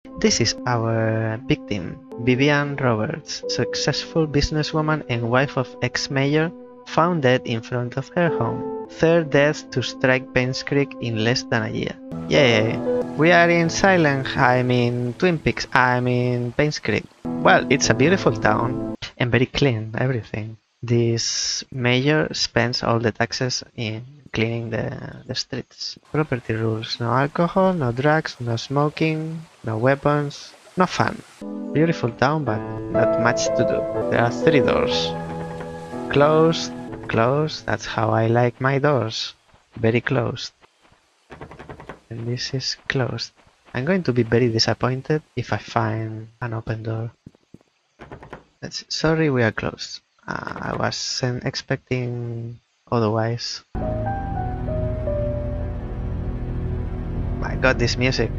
This is our victim, Vivian Roberts, successful businesswoman and wife of ex-mayor, found dead in front of her home. Third death to strike Painscreek in less than a year. Yay! We are in Twin Peaks, Painscreek. Well, it's a beautiful town and very clean, everything. This mayor spends all the taxes in cleaning the streets. Property rules: no alcohol, no drugs, no smoking, no weapons, no fun. Beautiful town, but not much to do. There are 3 doors. Closed, closed, that's how I like my doors. Very closed. And this is closed. I'm going to be very disappointed if I find an open door. Sorry, we are closed. I wasn't expecting otherwise. I got this music.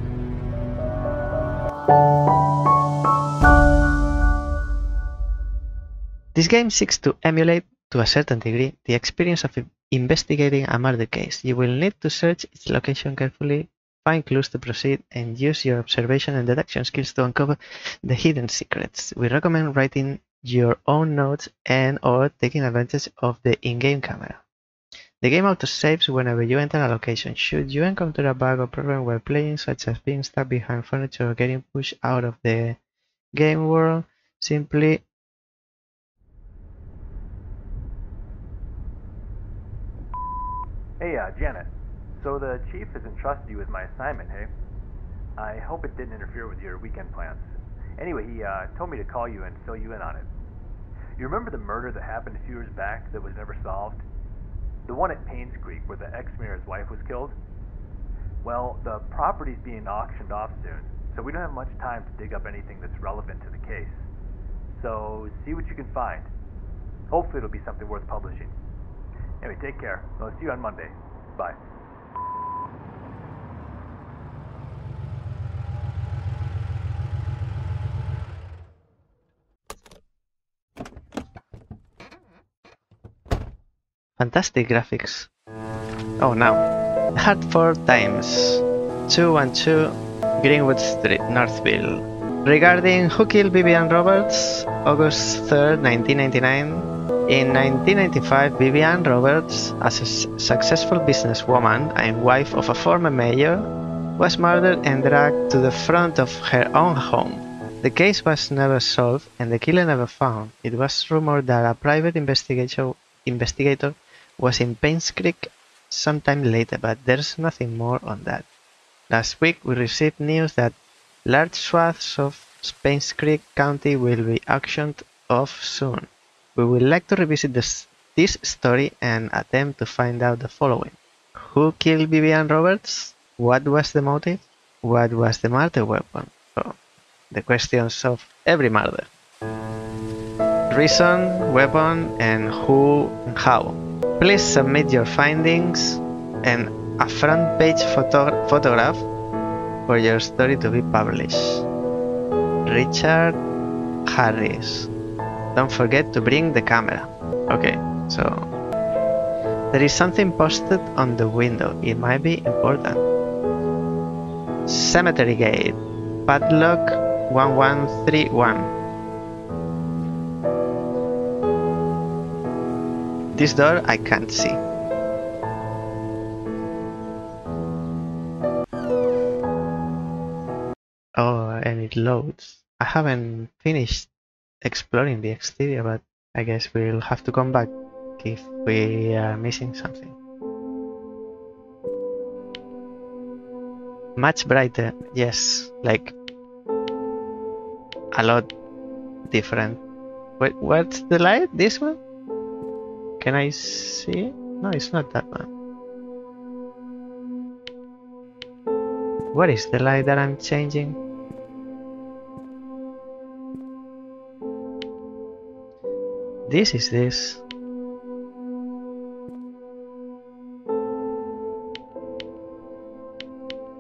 This game seeks to emulate, to a certain degree, the experience of investigating a murder case. You will need to search its location carefully, find clues to proceed, and use your observation and deduction skills to uncover the hidden secrets. We recommend writing your own notes and/or taking advantage of the in-game camera. The game auto-saves whenever you enter a location. Should you encounter a bug or problem while playing, such as being stuck behind furniture or getting pushed out of the game world, simply Hey, Janet. So the chief has entrusted you with my assignment, hey? I hope it didn't interfere with your weekend plans. Anyway, he told me to call you and fill you in on it. You remember the murder that happened a few years back that was never solved? The one at Painscreek where the ex-mayor's wife was killed? Well, the property's being auctioned off soon, so we don't have much time to dig up anything that's relevant to the case. So, see what you can find. Hopefully it'll be something worth publishing. Anyway, take care. I'll see you on Monday. Bye. fantastic graphics. Oh, now. Hartford Times, 212 Greenwood Street, Northville. Regarding who killed Vivian Roberts, August 3rd, 1999. In 1995, Vivian Roberts, as a successful businesswoman and wife of a former mayor, was murdered and dragged to the front of her own home. The case was never solved and the killer never found. It was rumored that a private investigator was in Painscreek sometime later, but there's nothing more on that. Last week, we received news that large swaths of Painscreek County will be auctioned off soon. We would like to revisit this story and attempt to find out the following. Who killed Vivian Roberts? What was the motive? What was the murder weapon? Oh, the questions of every murder. Reason, weapon, and who and how. Please submit your findings and a front page photograph for your story to be published. Richard Harris. Don't forget to bring the camera. Okay, so there is something posted on the window. It might be important. Cemetery gate. Padlock 1131. This door I can't see. Oh, and it loads. I haven't finished exploring the exterior, but I guess we'll have to come back if we are missing something. Much brighter, yes, like a lot different. Wait, what's the light? This one? Can I see it? No, it's not that one. What is the light that I'm changing? This is this.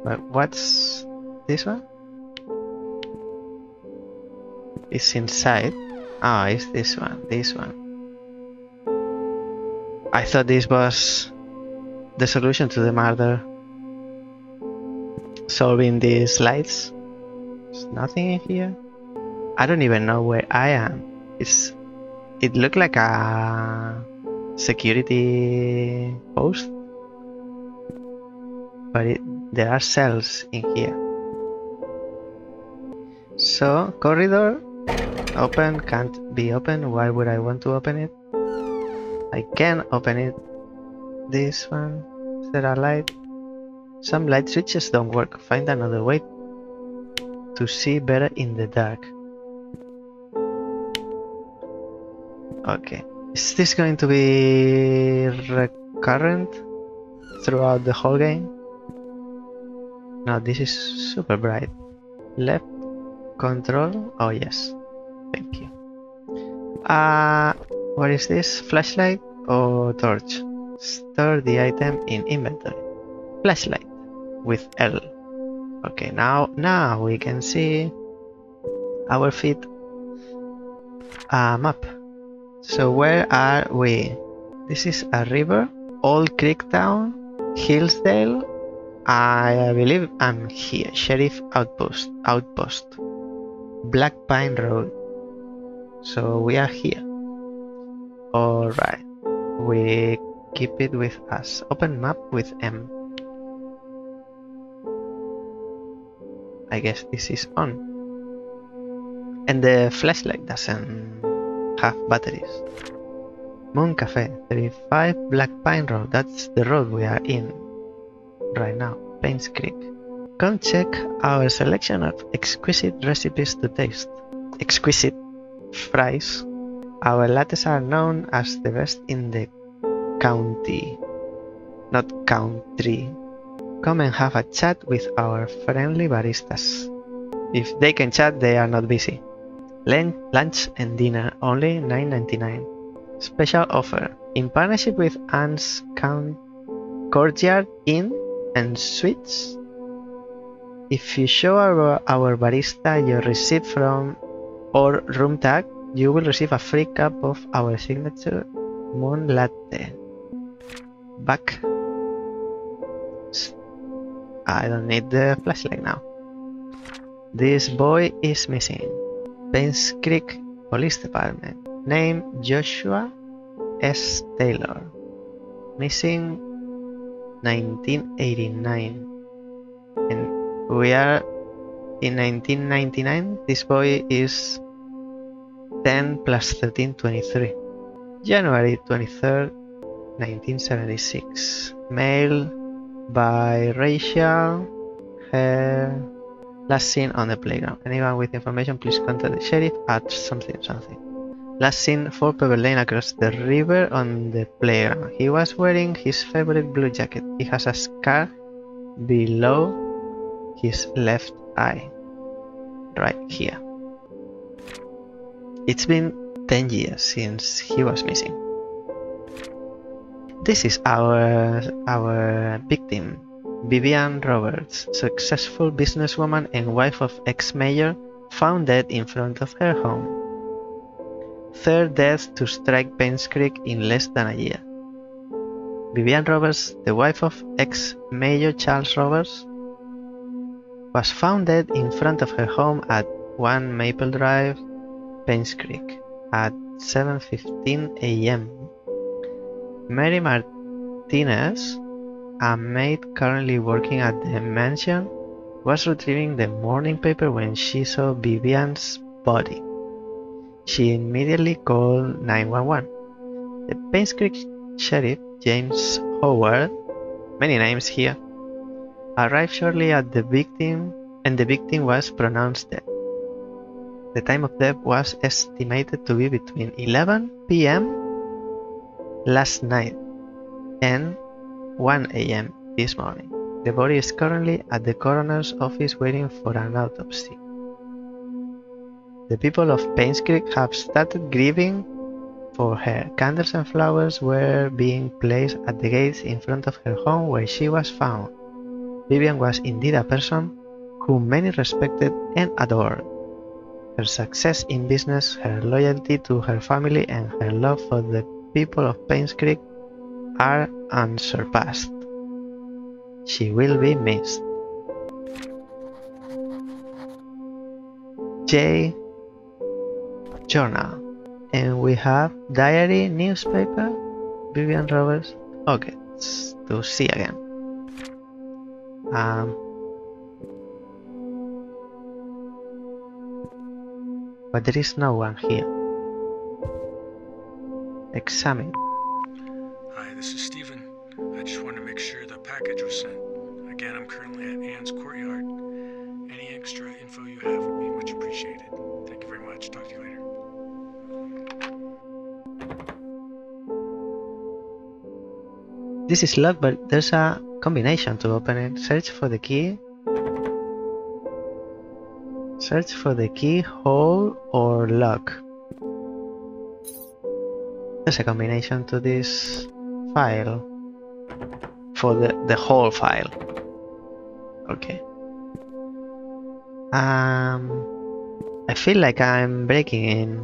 But what's this one? It's inside. Ah, it's this one. This one. I thought this was the solution to the murder. Solving these lights. There's nothing in here. I don't even know where I am. It looked like a security post, but there are cells in here. So corridor, open, can't be open. Why would I want to open it? I can open it. This one, is there a light? Some light switches don't work. Find another way to see better in the dark. Okay, is this going to be recurrent throughout the whole game? No, this is super bright. Left control, oh yes, thank you. What is this? Flashlight or torch? Store the item in inventory. Flashlight with L. Okay, now we can see our feet. Map. So where are we? This is a river. Old Creek Town. Hillsdale. I believe I'm here. Sheriff Outpost. Black Pine Road. So we are here. Alright. We keep it with us. Open map with M. I guess this is on. And the flashlight doesn't have batteries. Moon Cafe, 35 Black Pine Road. That's the road we are in right now. Painscreek. Come check our selection of exquisite recipes to taste. Exquisite fries. Our lattes are known as the best in the county, not country. Come and have a chat with our friendly baristas. If they can chat, they are not busy. Lunch and dinner, only $9.99. Special offer. In partnership with Anne's Courtyard Inn and Suites, if you show our barista your receipt from or room tag, you will receive a free cup of our signature Moon Latte. Back. I don't need the flashlight now. This boy is missing. Painscreek Police Department. Name Joshua S. Taylor. Missing 1989. And we are in 1999. This boy is 10 plus 13, 23. January 23rd, 1976. Male, biracial, hair. Last seen on the playground. Anyone with information, please contact the sheriff at something. Last seen 4 Pebble Lane across the river on the playground. He was wearing his favorite blue jacket. He has a scar below his left eye. Right here. It's been 10 years since he was missing. This is our victim, Vivian Roberts, successful businesswoman and wife of ex-mayor, found dead in front of her home. Third death to strike Painscreek in less than a year. Vivian Roberts, the wife of ex-mayor Charles Roberts, was found dead in front of her home at 1 Maple Drive, Painscreek, at 7:15 a.m. Mary Martinez, a maid currently working at the mansion, was retrieving the morning paper when she saw Vivian's body. She immediately called 911. The Painscreek Sheriff, James Howard, many names here, arrived shortly at the victim, and the victim was pronounced dead. The time of death was estimated to be between 11 p.m. last night and 1 a.m. this morning. The body is currently at the coroner's office waiting for an autopsy. The people of Painscreek have started grieving for her. Candles and flowers were being placed at the gates in front of her home where she was found. Vivian was indeed a person whom many respected and adored. Her success in business, her loyalty to her family, and her love for the people of Painscreek are unsurpassed. She will be missed. J journal. And we have diary, newspaper, Vivian Roberts. Okay, let's do C again. But there is no one here. Examine. Hi, this is Stephen. I just wanted to make sure the package was sent. Again, I'm currently at Anne's courtyard. Any extra info you have would be much appreciated. Thank you very much. Talk to you later. This is locked, but there's a combination to open it. Search for the key. Search for the key, hole, or lock. There's a combination to this file. For the whole file. Okay. I feel like I'm breaking in.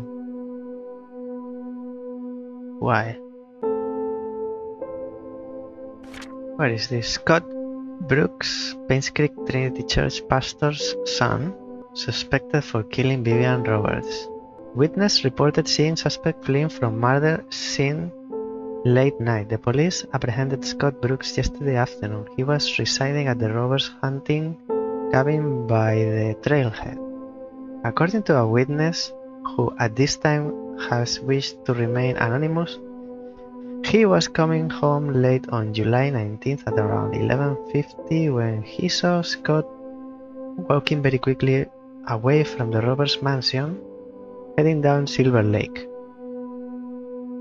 Why? Where is this? Scott Brooks, Painscreek Trinity Church pastor's son, suspected for killing Vivian Roberts. Witness reported seeing suspect fleeing from murder scene late night. The police apprehended Scott Brooks yesterday afternoon. He was residing at the Roberts hunting cabin by the trailhead. According to a witness, who at this time has wished to remain anonymous, he was coming home late on July 19th at around 11:50 when he saw Scott walking very quickly away from the Roberts mansion, heading down Silver Lake.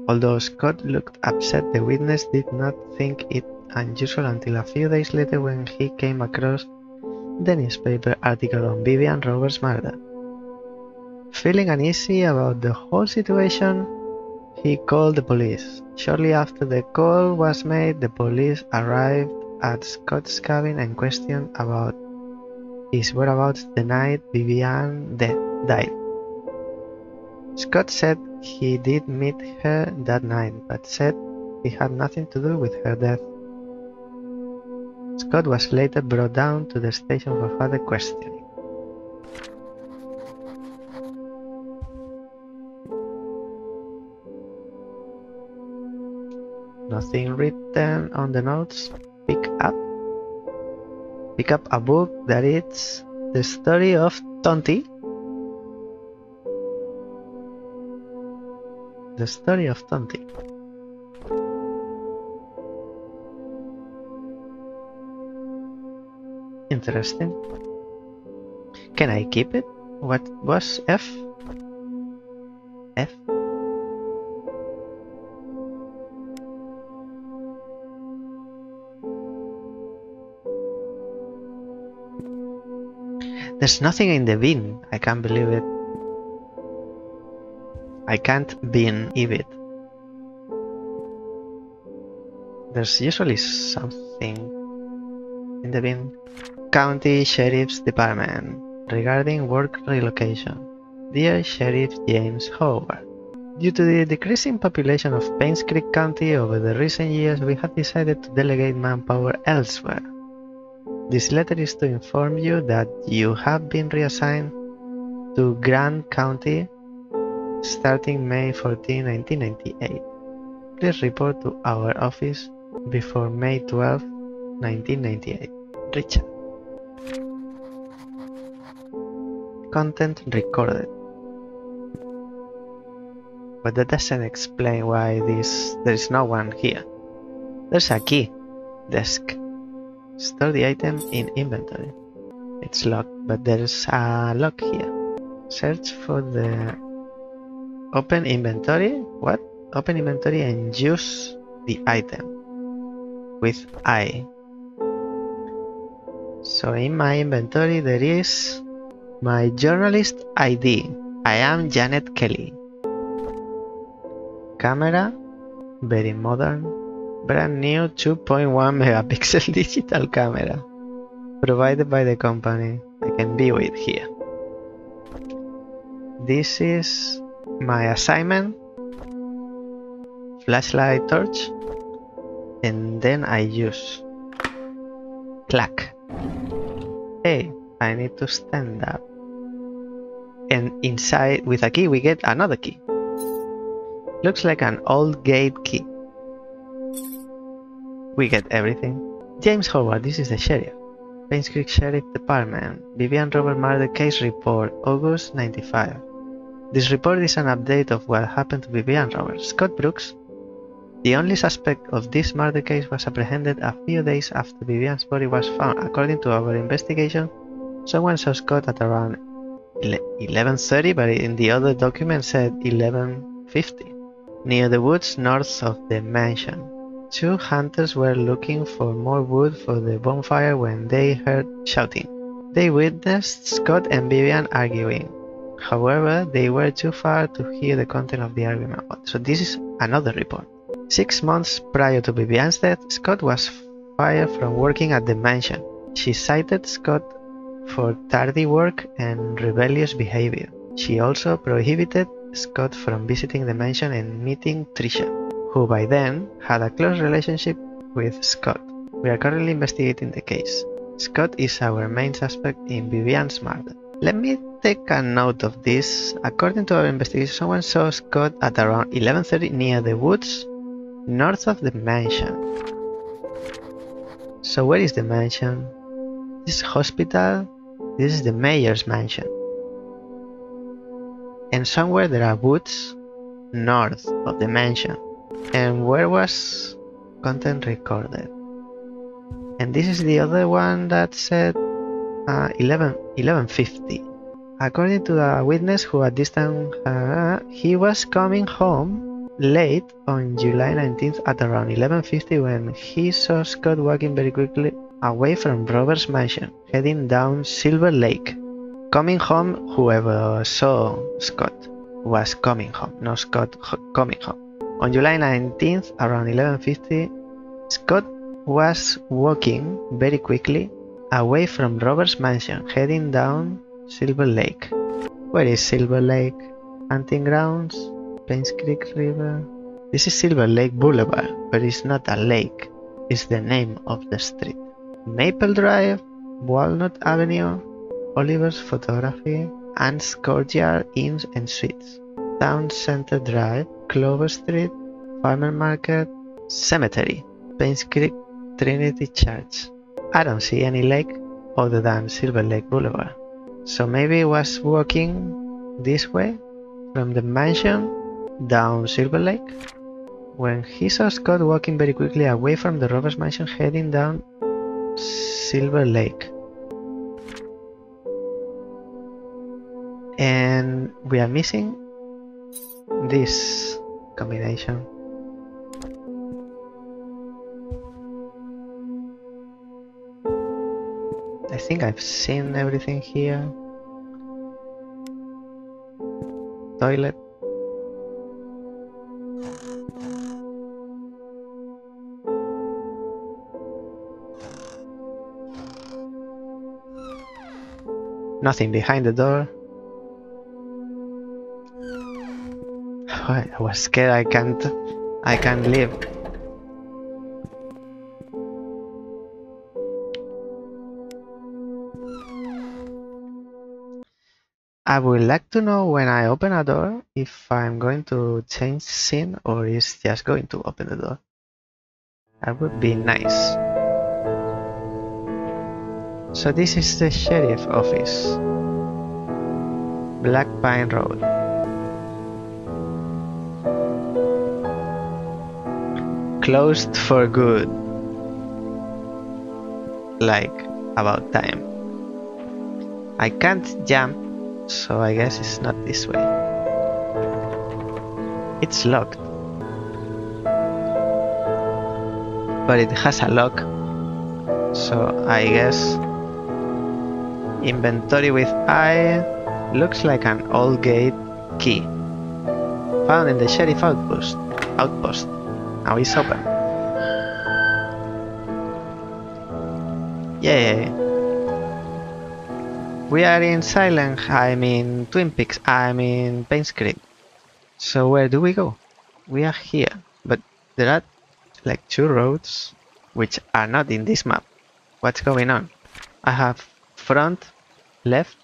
Although Scott looked upset, the witness did not think it unusual until a few days later when he came across the newspaper article on Vivian Roberts' murder. Feeling uneasy about the whole situation, he called the police. Shortly after the call was made, the police arrived at Scott's cabin and questioned about his whereabouts the night Vivian died. Scott said he did meet her that night, but said he had nothing to do with her death. Scott was later brought down to the station for further questioning. Nothing written on the notes. Pick up a book that is the story of Tonti. The story of Tonti. Interesting. Can I keep it? What was F? F? There's nothing in the bin. I can't believe it. I can't bin it. There's usually something in the bin. County Sheriff's Department regarding work relocation. Dear Sheriff James Howard, due to the decreasing population of Painscreek County over the recent years, we have decided to delegate manpower elsewhere. This letter is to inform you that you have been reassigned to Grant County starting May 14, 1998. Please report to our office before May 12, 1998. Richard. Content recorded. But that doesn't explain why there is no one here. There's a key. Desk. Store the item in inventory. It's locked, but there's a lock here. Search for the open inventory. What? Open inventory and use the item with I. So in my inventory there is my journalist ID. I am Janet Kelly. Camera, very modern. Brand new 2.1 megapixel digital camera provided by the company. I can view it here. This is my assignment, flashlight torch, and then I use clack. Hey, I need to stand up. And inside, with a key, we get another key. Looks like an old gate key. We get everything. James Howard, this is the sheriff. Painscreek Sheriff Department. Vivian Roberts Murder Case Report, August 95. This report is an update of what happened to Vivian Roberts. Scott Brooks, the only suspect of this murder case, was apprehended a few days after Vivian's body was found. According to our investigation, someone saw Scott at around 11:30, but in the other document said 11:50, near the woods north of the mansion. Two hunters were looking for more wood for the bonfire when they heard shouting. They witnessed Scott and Vivian arguing. However, they were too far to hear the content of the argument. So this is another report. 6 months prior to Vivian's death, Scott was fired from working at the mansion. She cited Scott for tardy work and rebellious behavior. She also prohibited Scott from visiting the mansion and meeting Tricia, who by then had a close relationship with Scott. We are currently investigating the case. Scott is our main suspect in Vivian's murder. Let me take a note of this. According to our investigation, someone saw Scott at around 11:30 near the woods north of the mansion. So where is the mansion? This hospital. This is the mayor's mansion. And somewhere there are woods north of the mansion. And where was content recorded? And this is the other one that said 11:50. According to a witness who at this time he was coming home late on July 19th at around 11:50 when he saw Scott walking very quickly away from Roberts' mansion, heading down Silver Lake. Coming home, whoever saw Scott was coming home, not Scott coming home. On July 19th, around 11:50, Scott was walking very quickly away from Roberts' mansion, heading down Silver Lake. Where is Silver Lake? Hunting grounds? Painscreek River? This is Silver Lake Boulevard, but it's not a lake. It's the name of the street. Maple Drive, Walnut Avenue, Oliver's Photography, Ann's Courtyard Inns and Suites, Town Center Drive, Clover Street, Farmer Market, Cemetery, Painscreek Trinity Church. I don't see any lake other than Silver Lake Boulevard. So maybe he was walking this way from the mansion down Silver Lake when he saw Scott walking very quickly away from the Roberts mansion, heading down Silver Lake. And we are missing this combination. I think I've seen everything here. Toilet. Nothing behind the door. I was scared. I can't leave. I would like to know when I open a door if I'm going to change scene or is just going to open the door. That would be nice. So this is the sheriff office. Black Pine Road. Closed for good. Like about time. I can't jump, so I guess it's not this way. It's locked. But it has a lock. So I guess inventory with I looks like an old gate key. Found in the sheriff outpost. Now it's open. Yay! We are in Twin Peaks, Painscreek. So where do we go? We are here, but there are like two roads which are not in this map. What's going on? I have front, left,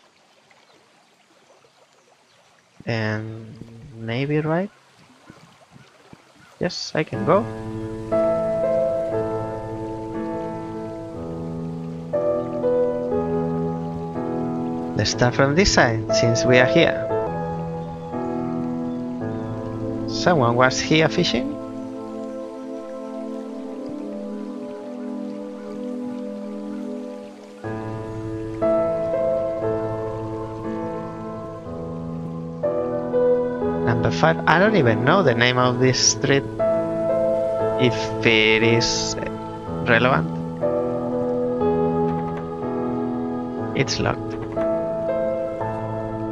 And maybe right? Yes, I can go. Let's start from this side, since we are here. Someone was here fishing? Number 5. I don't even know the name of this street. If it is relevant. It's locked.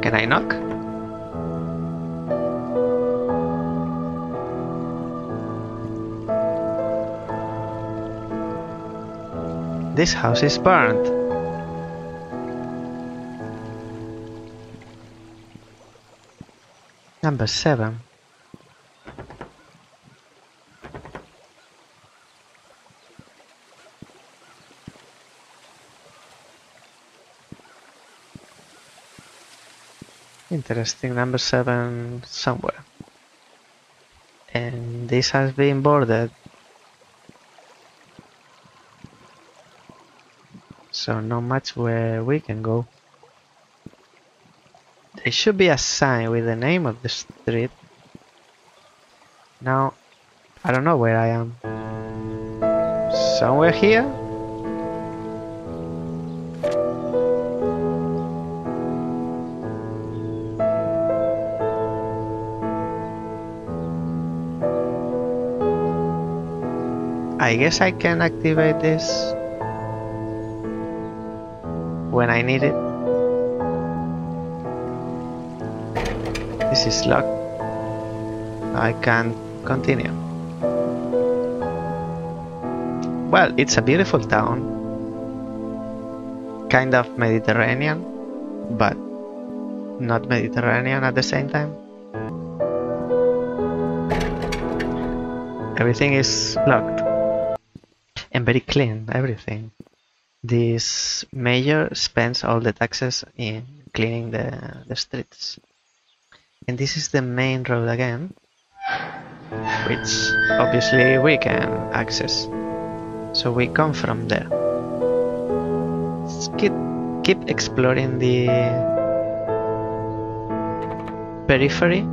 Can I knock? This house is burned. Number 7. Interesting, number 7 somewhere. And this has been boarded. So not much where we can go. There should be a sign with the name of the street. Now, I don't know where I am. Somewhere here? I guess I can activate this when I need it. This is locked. I can't continue. Well, it's a beautiful town. Kind of Mediterranean, but not Mediterranean at the same time. Everything is locked. And very clean, everything. This mayor spends all the taxes in cleaning the streets. And this is the main road again, which obviously we can access. So we come from there. Let's keep exploring the periphery.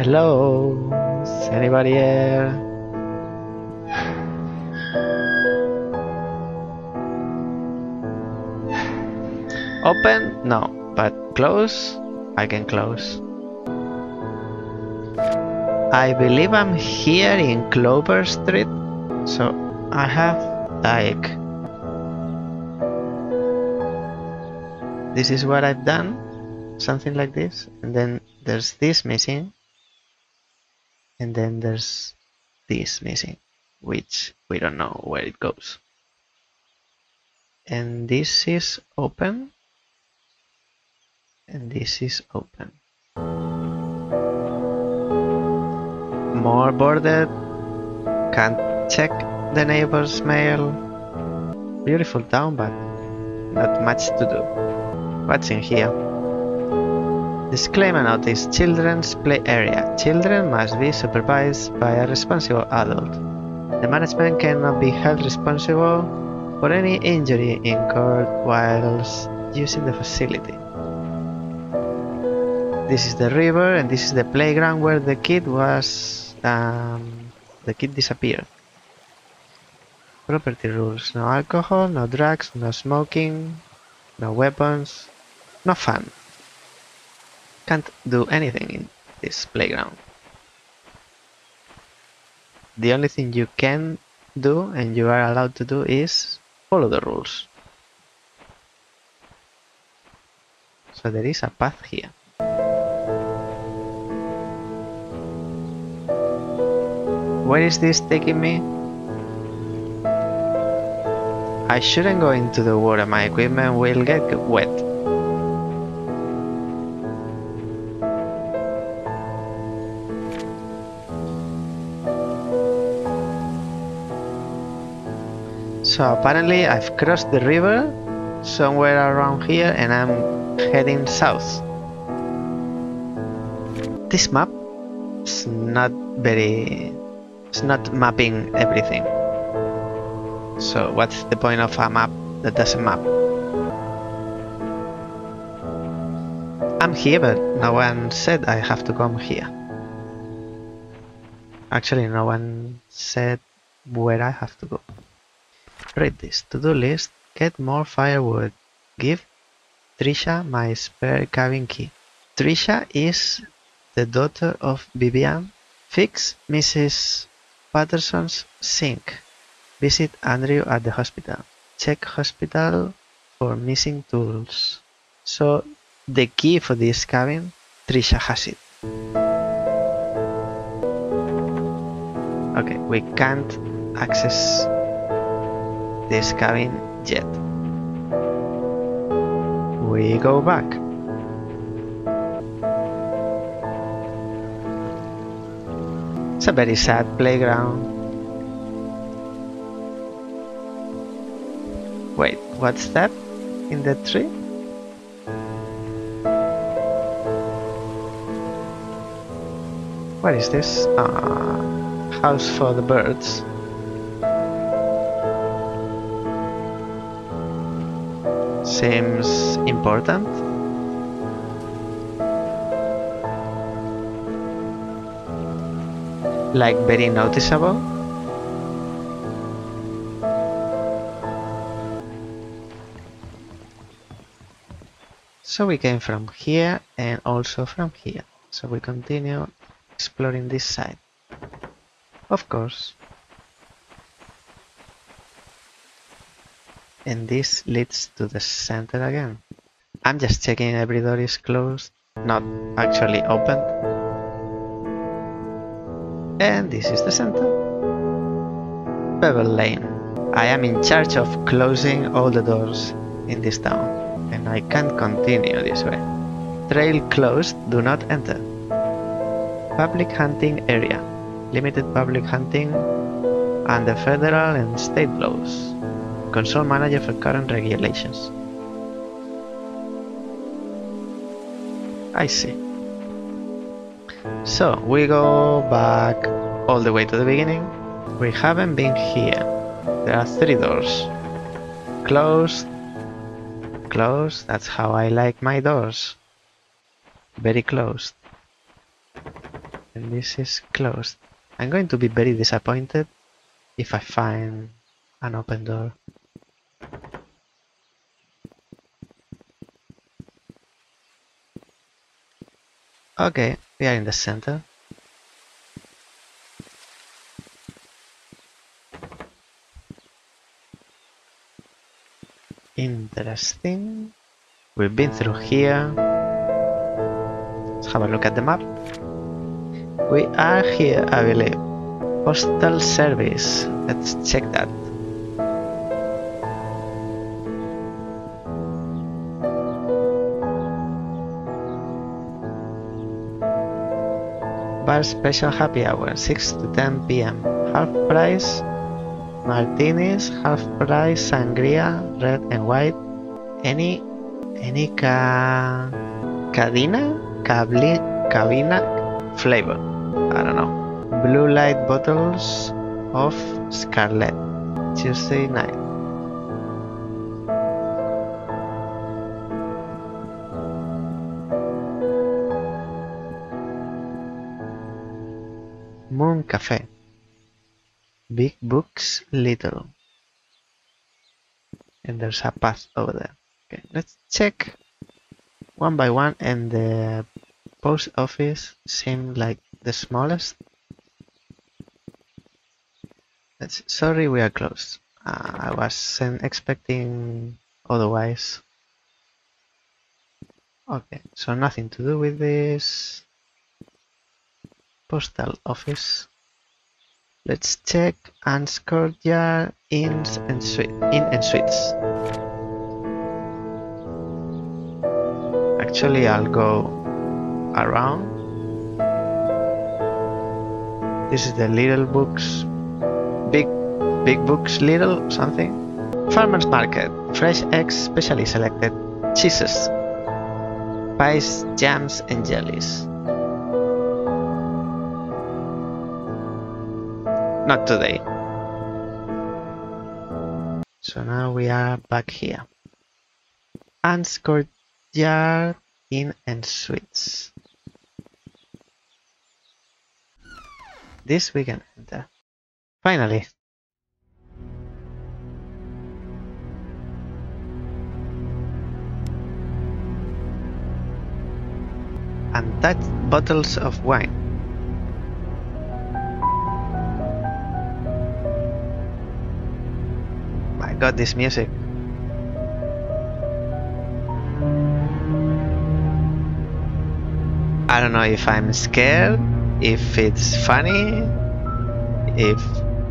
Hello, is anybody here? Open? No, but close? I can close. I believe I'm here in Clover Street, so I have like... This is what I've done, something like this, and then there's this missing, and then there's this missing, which we don't know where it goes. And this is open. And this is open. More boarded. Can't check the neighbor's mail. Beautiful town, but not much to do. What's in here? Disclaimer notice: children's play area. Children must be supervised by a responsible adult. The management cannot be held responsible for any injury incurred whilst using the facility. This is the river, and this is the playground where the kid was. The kid disappeared. Property rules: no alcohol, no drugs, no smoking, no weapons, no fun. Can't do anything in this playground. The only thing you can do and you are allowed to do is follow the rules. So there is a path here. Where is this taking me? I shouldn't go into the water, my equipment will get wet. So apparently I've crossed the river somewhere around here and I'm heading south. this map is not very... It's not mapping everything. So what's the point of a map that doesn't map? I'm here, but no one said I have to come here. Actually, no one said where I have to go. Read this. To-do list. Get more firewood. Give Trisha my spare cabin key. Trisha is the daughter of Vivian. Fix Mrs. Patterson's sink. Visit Andrew at the hospital. Check hospital for missing tools. So the key for this cabin, Trisha has it. Okay, we can't access this cabin yet. We go back. It's a very sad playground. Wait, what's that in the tree? What is this? House for the birds. Seems important. Like very noticeable. So we came from here and also from here. So we continue exploring this side. Of course. And this leads to the center again. I'm just checking every door is closed, not actually open. And this is the center. Pebble Lane. I am in charge of closing all the doors in this town, and I can't continue this way. Trail closed, do not enter. Public hunting area. Limited public hunting under federal and state laws. Console manager for current regulations. I see. So we go back all the way to the beginning. We haven't been here. There are 3 doors. Closed. Closed. That's how I like my doors. Very closed. And this is closed. I'm going to be very disappointed if I find an open door. Okay, we are in the center. Interesting. We've been through here. Let's have a look at the map. We are here, I believe. Postal service. Let's check that. Bar special happy hour, 6 to 10 p.m. Half price martinis, half price sangria, red and white. Any cabina flavor. I don't know. Blue light bottles of Scarlet. Tuesday night. Moon Cafe. Big books, little. And there's a path over there. Okay, let's check one by one, and the post office seemed like the smallest. Sorry, we are closed. I wasn't expecting otherwise. Okay, so nothing to do with this postal office. Let's check Anne's Courtyard, Inn and Suites. Actually, I'll go around. This is the little books. Big books, little something. Farmers market. Fresh eggs, specially selected. Cheeses. Pies, jams and jellies. Not today. So now we are back here. Anne's Courtyard Inn and Suites. This we can enter. Finally. And that's bottles of wine. My god, this music. I don't know if I'm scared, if it's funny, if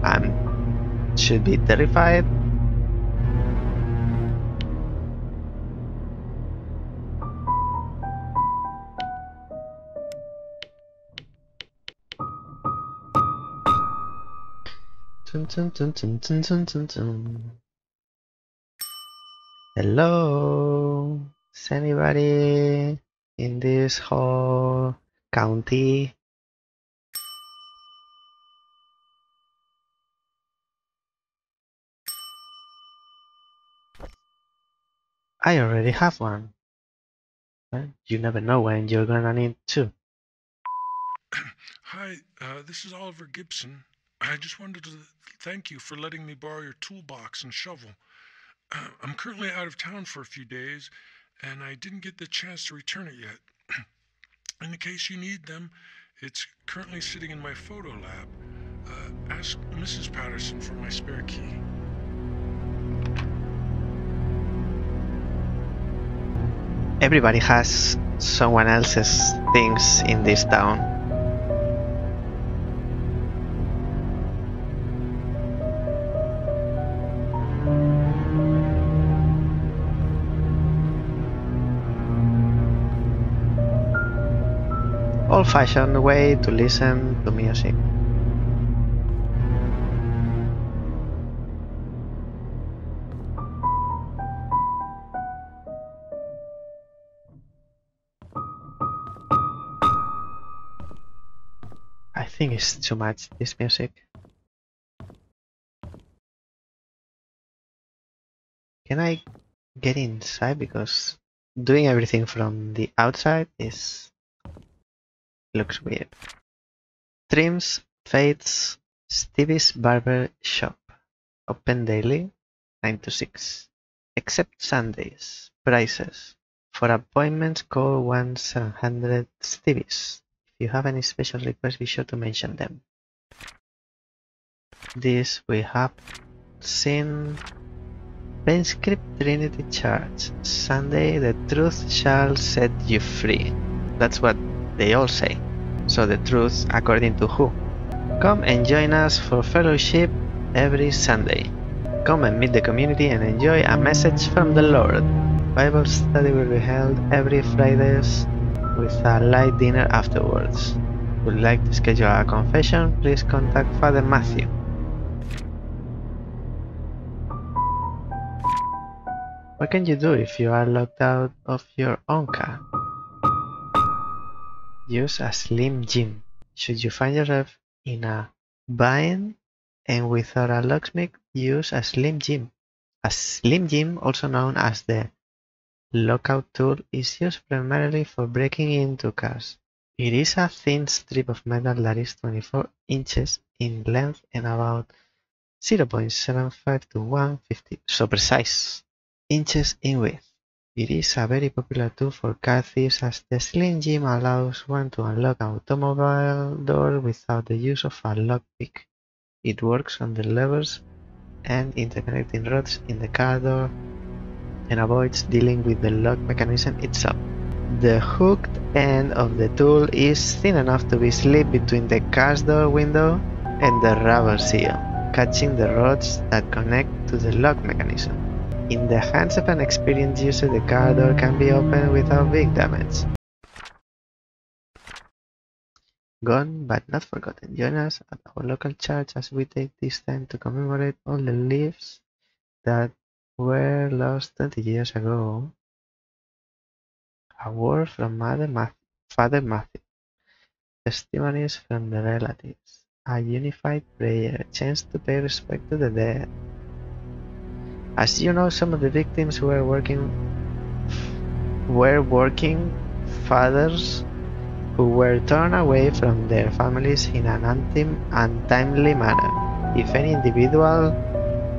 I should be terrified. Dun, dun, dun, dun, dun, dun, dun, dun. Hello, is anybody in this whole county? I already have one. Well, you never know when you're gonna need two. Hi, this is Oliver Gibson. I just wanted to thank you for letting me borrow your toolbox and shovel. I'm currently out of town for a few days, and I didn't get the chance to return it yet. In the case you need them, it's currently sitting in my photo lab. Ask Mrs. Patterson for my spare key. Everybody has someone else's things in this town. Old-fashioned way to listen to music. I think it's too much, this music. Can I get inside? Because doing everything from the outside looks weird. Trims, Fates, Stevie's Barber Shop. Open daily, 9 to 6. Except Sundays. Prices. For appointments, call 1-700 Stevie's. If you have any special requests, be sure to mention them. This we have seen. Painscreek Trinity Church. Sunday, the truth shall set you free. That's what they all say. So the truth according to who? Come and join us for fellowship every Sunday. Come and meet the community and enjoy a message from the Lord. Bible study will be held every Fridays with a light dinner afterwards. Would you like to schedule a confession? Please contact Father Matthew. What can you do if you are locked out of your own car? Use a Slim Jim. Should you find yourself in a bind and without a locksmith, use a Slim Jim. A Slim Jim, also known as the lockout tool, is used primarily for breaking into cars. It is a thin strip of metal that is 24 inches in length and about 0.75 to 150, so precise, inches in width. It is a very popular tool for car thieves as the Slim Jim allows one to unlock an automobile door without the use of a lockpick. It works on the levers and interconnecting rods in the car door and avoids dealing with the lock mechanism itself. The hooked end of the tool is thin enough to be slipped between the car's door window and the rubber seal, catching the rods that connect to the lock mechanism. In the hands of an experienced user, the car door can be opened without big damage. Gone but not forgotten. Join us at our local church as we take this time to commemorate all the lives that were lost 20 years ago. A word from Father Matthew. Testimonies from the relatives. A unified prayer, a chance to pay respect to the dead. As you know, some of the victims were working fathers who were torn away from their families in an untimely manner. If any individual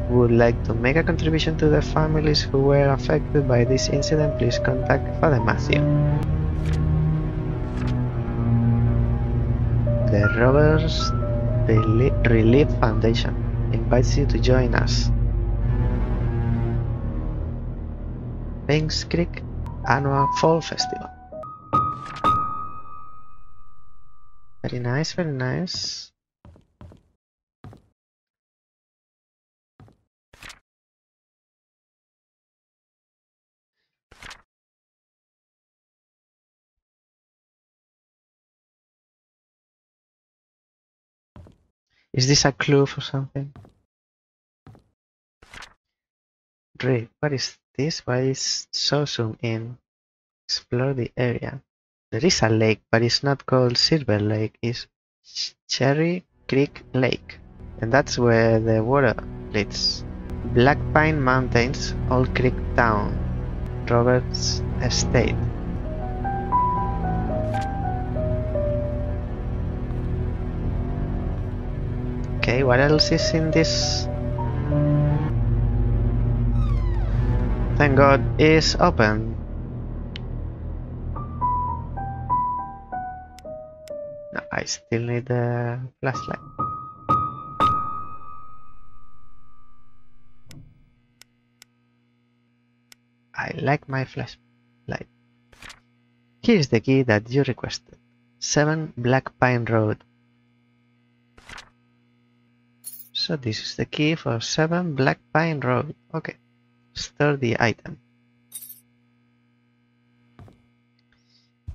would like to make a contribution to the families who were affected by this incident, please contact Father Matthew. The Roberts Relief Foundation invites you to join us. Painscreek Annual Fall Festival. Very nice, very nice. Is this a clue for something? Read. What is this? Why is so zoom in? Explore the area. There is a lake, but it's not called Silver Lake. It's Cherry Creek Lake. And that's where the water leads. Black Pine Mountains, Old Creek Town, Roberts Estate. Okay, what else is in this? Thank God it's open. No, I still need the flashlight. I like my flashlight. Here's the key that you requested. 7 Black Pine Road. So this is the key for 7 Black Pine Road. Okay. Store the item.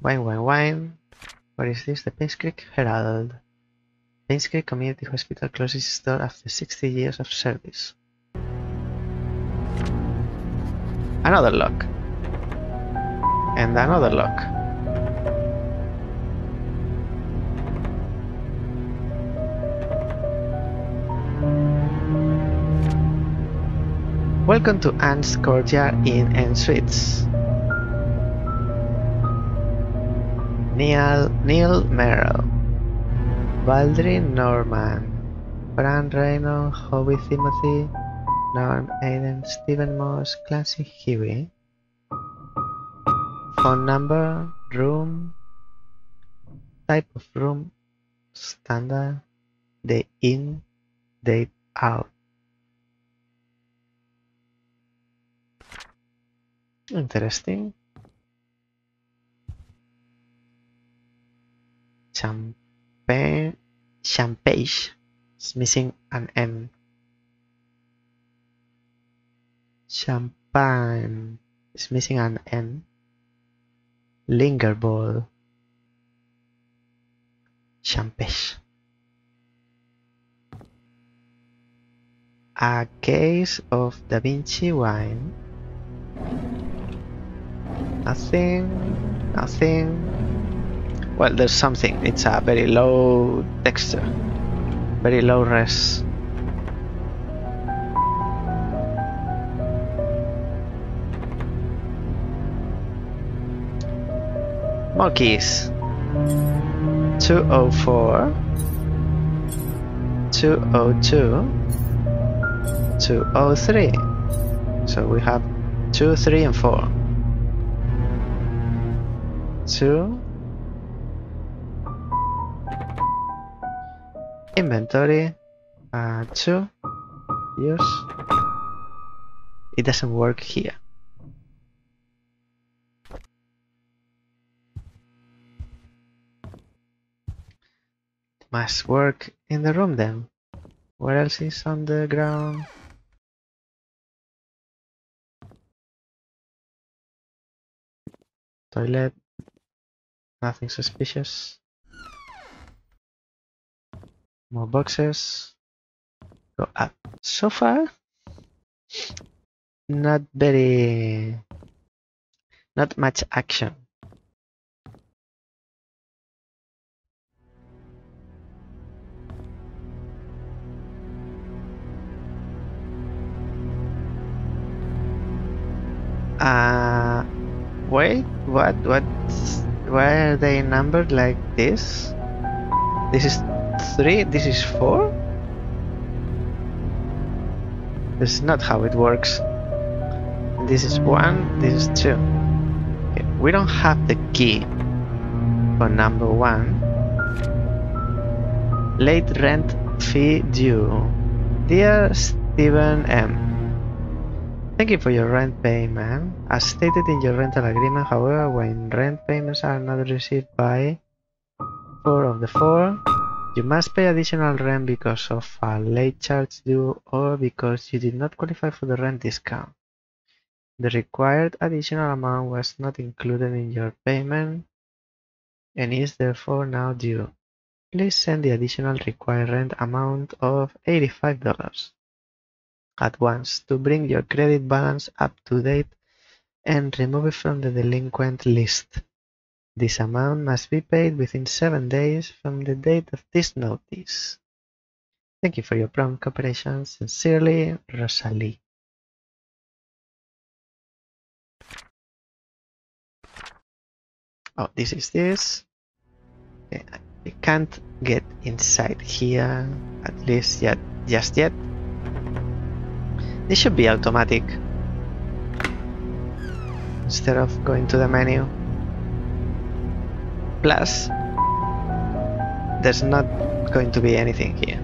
Wine. What is this? The Painscreek Herald. Painscreek Community Hospital closes its door after 60 years of service. Another lock. And another lock. Welcome to Anne's Courtyard Inn and Suites. Mael Merrill, Baldry Norman, Fran Reno, Hobie Timothy, Norm Aiden, Stephen Moss, Clancy Huey. Phone number, room, type of room, standard, the in, date out. Interesting. Champagne is missing an N. Champagne is missing an N. Linger ball. Champagne. A case of Da Vinci wine. Nothing. Well, there's something. It's a very low texture. Very low res. More keys. 204, 202, 203. So we have 2, 3, and 4. 2. Inventory. 2. Use. It doesn't work here. Must work in the room then. What else is on the ground? Toilet. Nothing suspicious. More boxes. Go up. So far, not much action. Wait, what? Why are they numbered like this? This is 3, this is 4? This is not how it works. This is 1, this is 2. Okay, we don't have the key for number 1. Late rent fee due. Dear Stephen M. Thank you for your rent payment. As stated in your rental agreement, however, when rent payments are not received by 4 of the 4, you must pay additional rent because of a late charge due or because you did not qualify for the rent discount. The required additional amount was not included in your payment and is therefore now due. Please send the additional required rent amount of $85 at once to bring your credit balance up to date and remove it from the delinquent list. This amount must be paid within 7 days from the date of this notice. Thank you for your prompt cooperation. Sincerely, Rosalie. Oh, this is this. Okay, I can't get inside here, at least just yet. This should be automatic instead of going to the menu. Plus, there's not going to be anything here.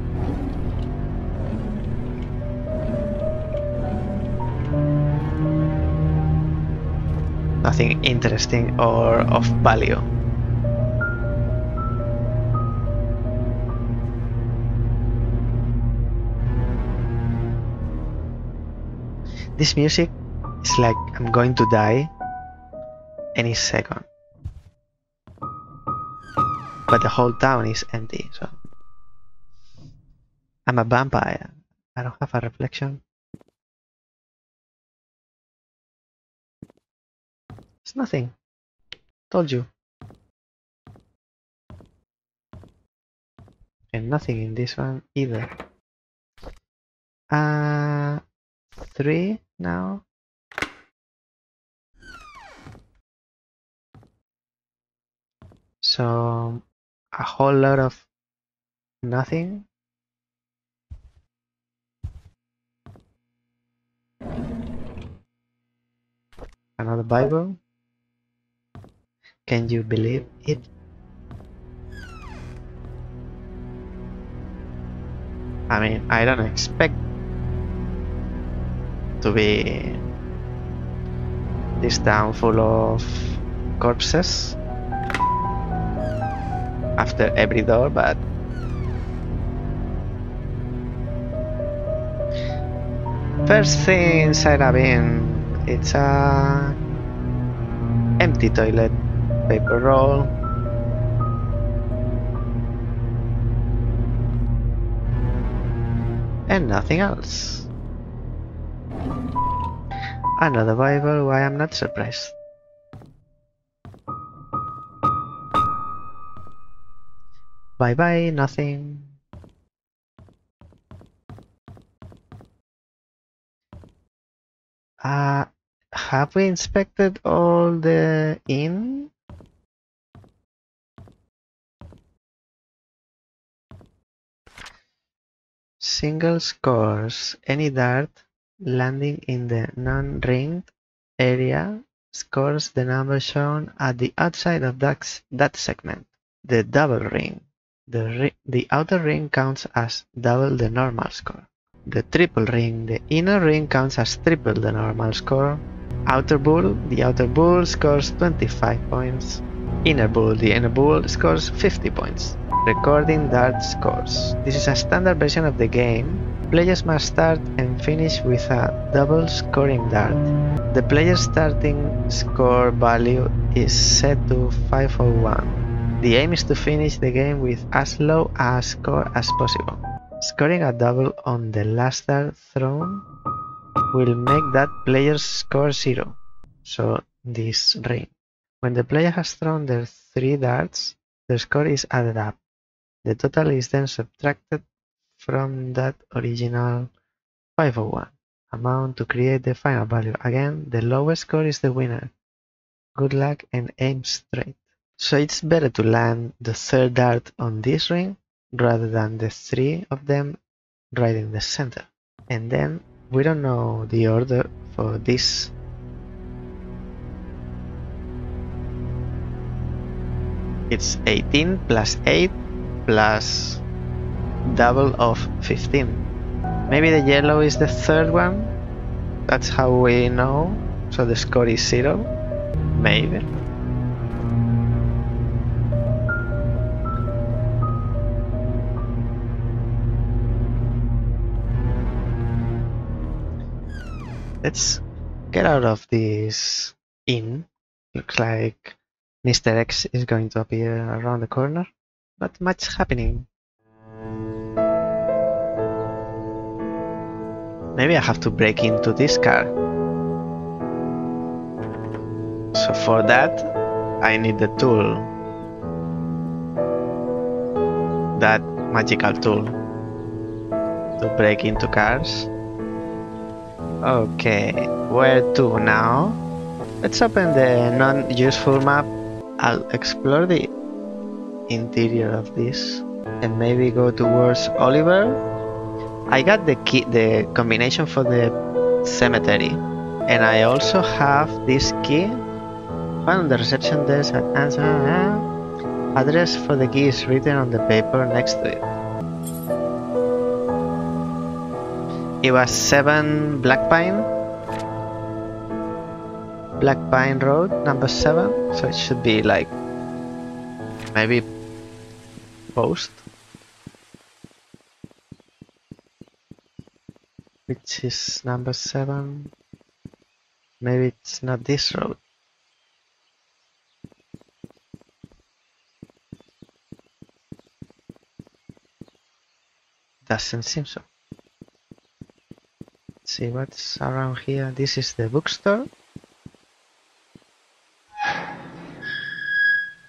Nothing interesting or of value. This music is like I'm going to die any second. But the whole town is empty, so I'm a vampire. I don't have a reflection. It's nothing. Told you. And nothing in this one either. 3 now. So a whole lot of nothing. Another Bible. Can you believe it? I mean, I don't expect to be this town full of corpses after every door, but first thing inside a bin, it's a empty toilet paper roll. And nothing else. Another Bible, why I'm not surprised. Bye bye, nothing. Have we inspected all the inn? Single scores. Any dart landing in the non-ringed area scores the number shown at the outside of that segment. The double ring. The outer ring counts as double the normal score. The triple ring. The inner ring counts as triple the normal score. Outer bull. The outer bull scores 25 points. Inner bull. The inner bull scores 50 points. Recording dart scores. This is a standard version of the game. Players must start and finish with a double scoring dart. The player's starting score value is set to 501. The aim is to finish the game with as low a score as possible. Scoring a double on the last dart thrown will make that player's score 0. So this ring. When the player has thrown their 3 darts, the score is added up. The total is then subtracted from that original 501. amount to create the final value. Again, the lowest score is the winner. Good luck and aim straight. So it's better to land the third dart on this ring rather than the 3 of them right in the center. And then we don't know the order for this. It's 18 plus 8 plus double of 15. Maybe the yellow is the third one. That's how we know. So the score is 0. Maybe. Let's get out of this inn. Looks like Mr. X is going to appear around the corner. Not much happening. Maybe I have to break into this car. So for that, I need the tool. That magical tool to break into cars. Okay, where to now? Let's open the non-useful map. I'll explore the interior of this and maybe go towards Oliver. I got the key, the combination for the cemetery, and I also have this key found on the reception desk at answer. Address for the key is written on the paper next to it. It was 7 Black Pine Road, number 7, so it should be like maybe post, which is number 7. Maybe it's not this road. Doesn't seem so. Let's see what's around here. This is the bookstore.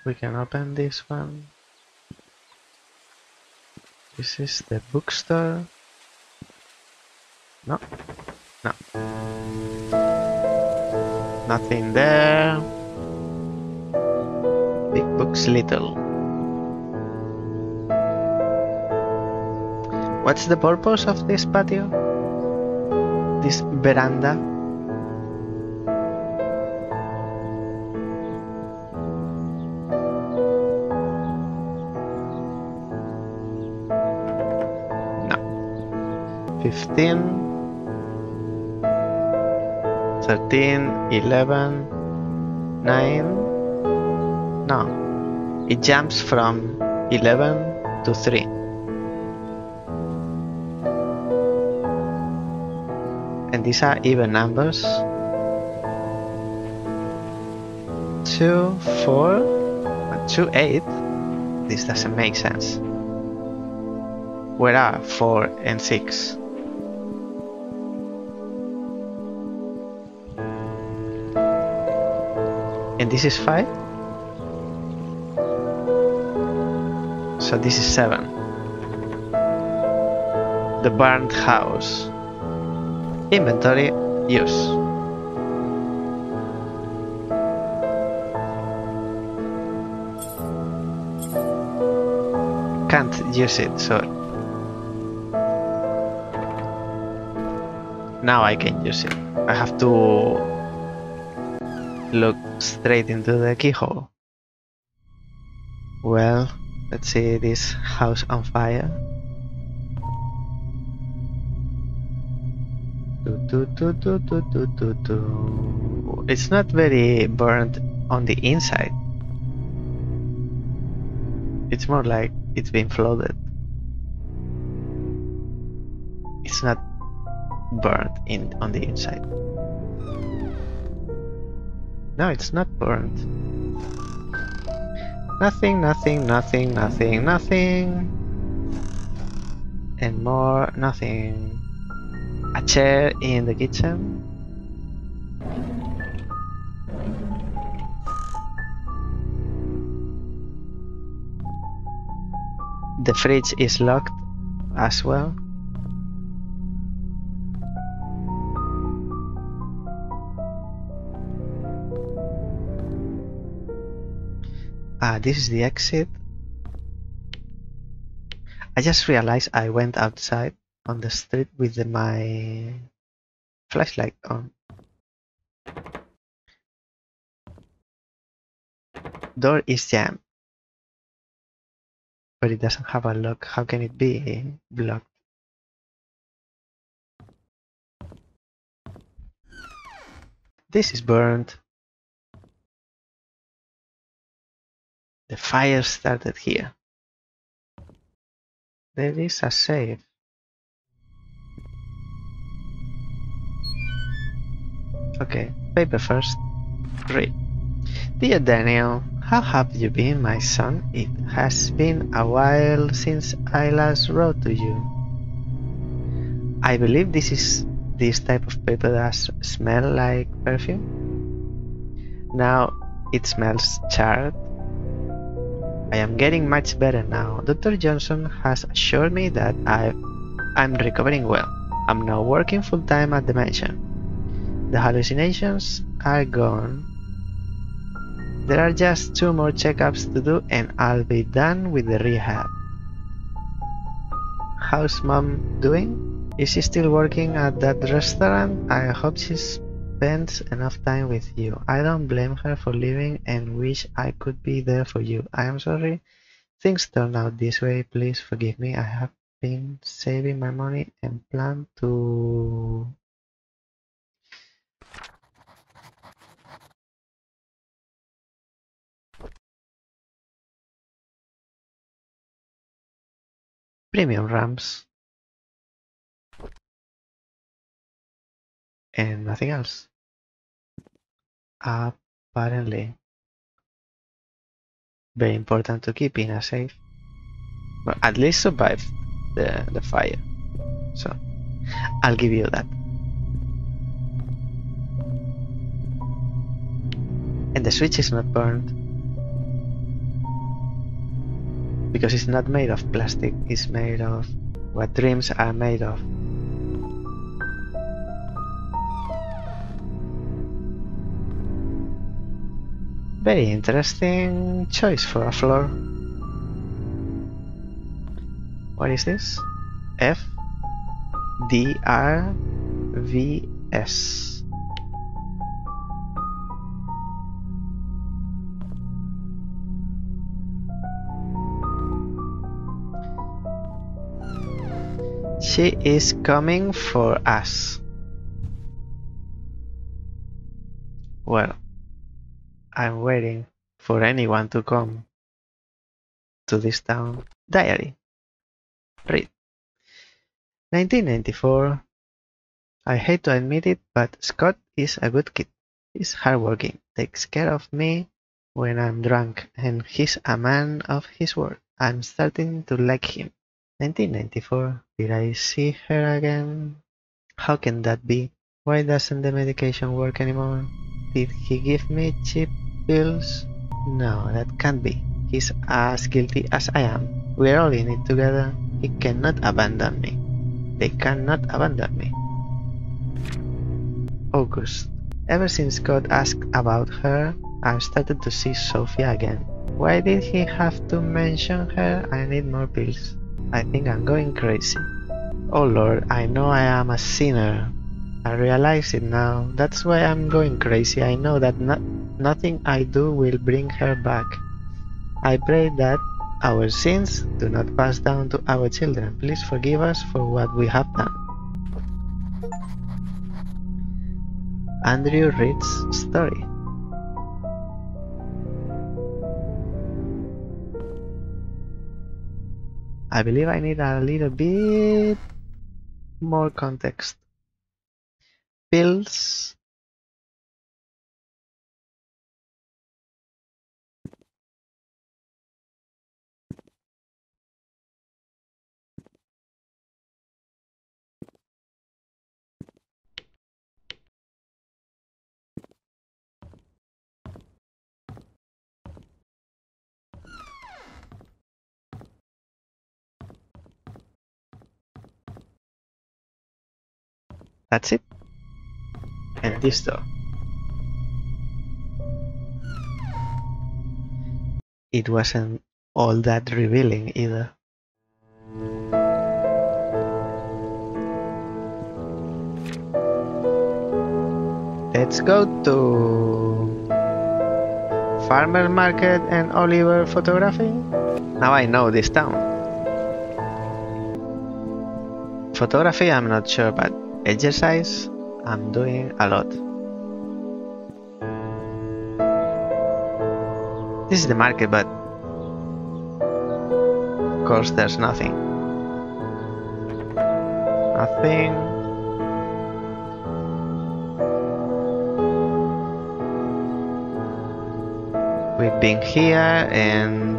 We can open this one. This is the bookstore. No. No. Nothing there. Big books, little. What's the purpose of this patio? This veranda? No. 15, 13, 11, 9. No. It jumps from 11 to 3. And these are even numbers. 2, 4, 2, 8. This doesn't make sense. Where are 4 and 6? And this is 5? So this is 7. The burned house. Inventory use. Can't use it, so now I can use it. I have to look straight into the keyhole. Well, let's see this house on fire. It's not very burnt on the inside. It's more like it's been flooded. It's not burnt on the inside. No, it's not burnt. Nothing, nothing, nothing, nothing, nothing. And more nothing. A chair in the kitchen. The fridge is locked as well. This is the exit. I just realized I went outside on the street with my flashlight on. Door is jammed, but it doesn't have a lock. How can it be blocked? This is burned. The fire started here. There is a safe. Okay, paper first. Read. Dear Daniel, how have you been, my son? It has been a while since I last wrote to you. I believe this is this type of paper that smell like perfume. Now it smells charred. I am getting much better now. Dr. Johnson has assured me that I'm recovering well. I'm now working full-time at the mansion. The hallucinations are gone. There are just 2 more checkups to do and I'll be done with the rehab. How's Mom doing? Is she still working at that restaurant? I hope she spends enough time with you. I don't blame her for leaving and wish I could be there for you. I am sorry things turned out this way. Please forgive me. I have been saving my money and plan to... premium ramps. And nothing else. Apparently. Very important to keep in a safe. Well, at least survive the fire. So, I'll give you that. And the switch is not burned. Because it's not made of plastic, it's made of what dreams are made of. Very interesting choice for a floor. What is this? FDRVS. She is coming for us. Well, I'm waiting for anyone to come to this town. Diary. Read. 1994. I hate to admit it, but Scott is a good kid. He's hardworking, takes care of me when I'm drunk, and he's a man of his word. I'm starting to like him. 1994. Did I see her again? How can that be? Why doesn't the medication work anymore? Did he give me cheap pills? No, that can't be. He's as guilty as I am. We're all in it together. He cannot abandon me. They cannot abandon me. August. Ever since Scott asked about her, I've started to see Sophia again. Why did he have to mention her? I need more pills. I think I'm going crazy. Oh Lord, I know I am a sinner. I realize it now. That's why I'm going crazy. I know that nothing I do will bring her back. I pray that our sins do not pass down to our children. Please forgive us for what we have done. Andrew Reed's story. I believe I need a little bit more context. Pills. That's it. And this door. it wasn't all that revealing either. Let's go to Farmer Market and Oliver Photography. Now I know this town. Photography, I'm not sure, but exercise, I'm doing a lot. This is the market, but of course there's nothing. Nothing. We've been here, and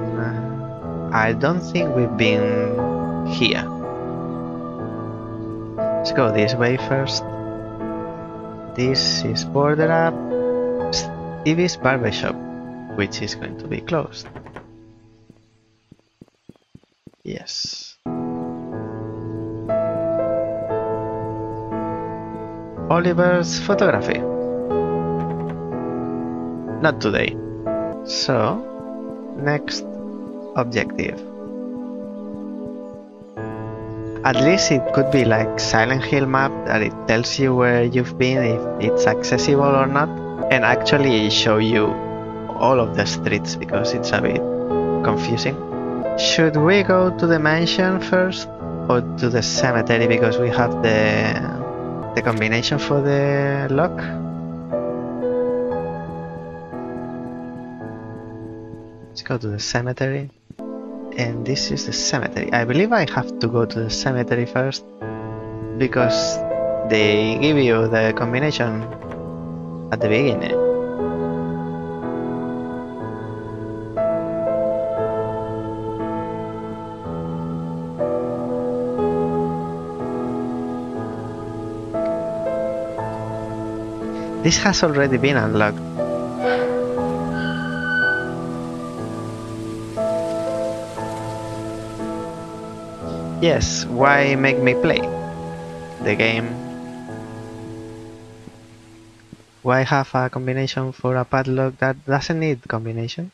I don't think we've been here. Let's go this way first. This is Border Up, Stevie's Barbershop, which is going to be closed. Yes. Oliver's Photography. Not today. So, next objective. At least it could be like Silent Hill map that it tells you where you've been, if it's accessible or not, and actually show you all of the streets because it's a bit confusing. Should we go to the mansion first or to the cemetery because we have the combination for the lock? Let's go to the cemetery. And this is the cemetery. I believe I have to go to the cemetery first because they give you the combination at the beginning. This has already been unlocked. Yes, why make me play the game? Why have a combination for a padlock that doesn't need combination?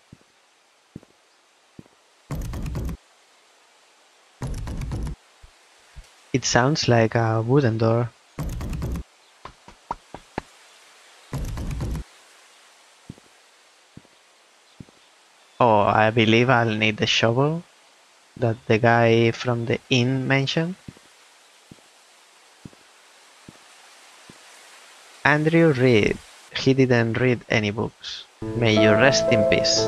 It sounds like a wooden door. Oh, I believe I'll need the shovel that the guy from the inn mentioned. Andrew Reed. He didn't read any books. May you rest in peace.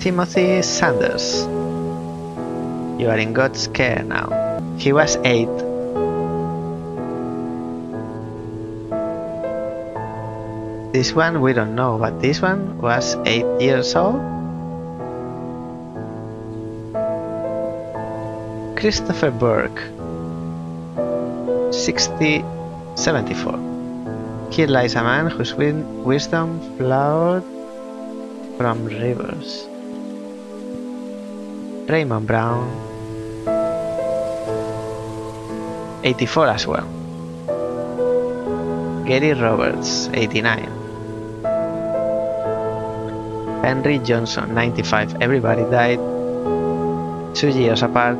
Timothy Sanders. You are in God's care now. He was 8. This one we don't know, but this one was 8 years old. Christopher Burke, 74. Here lies a man whose wisdom flowed from rivers. Raymond Brown, 84 as well. Gary Roberts, 89. Henry Johnson, 95. Everybody died 2 years apart.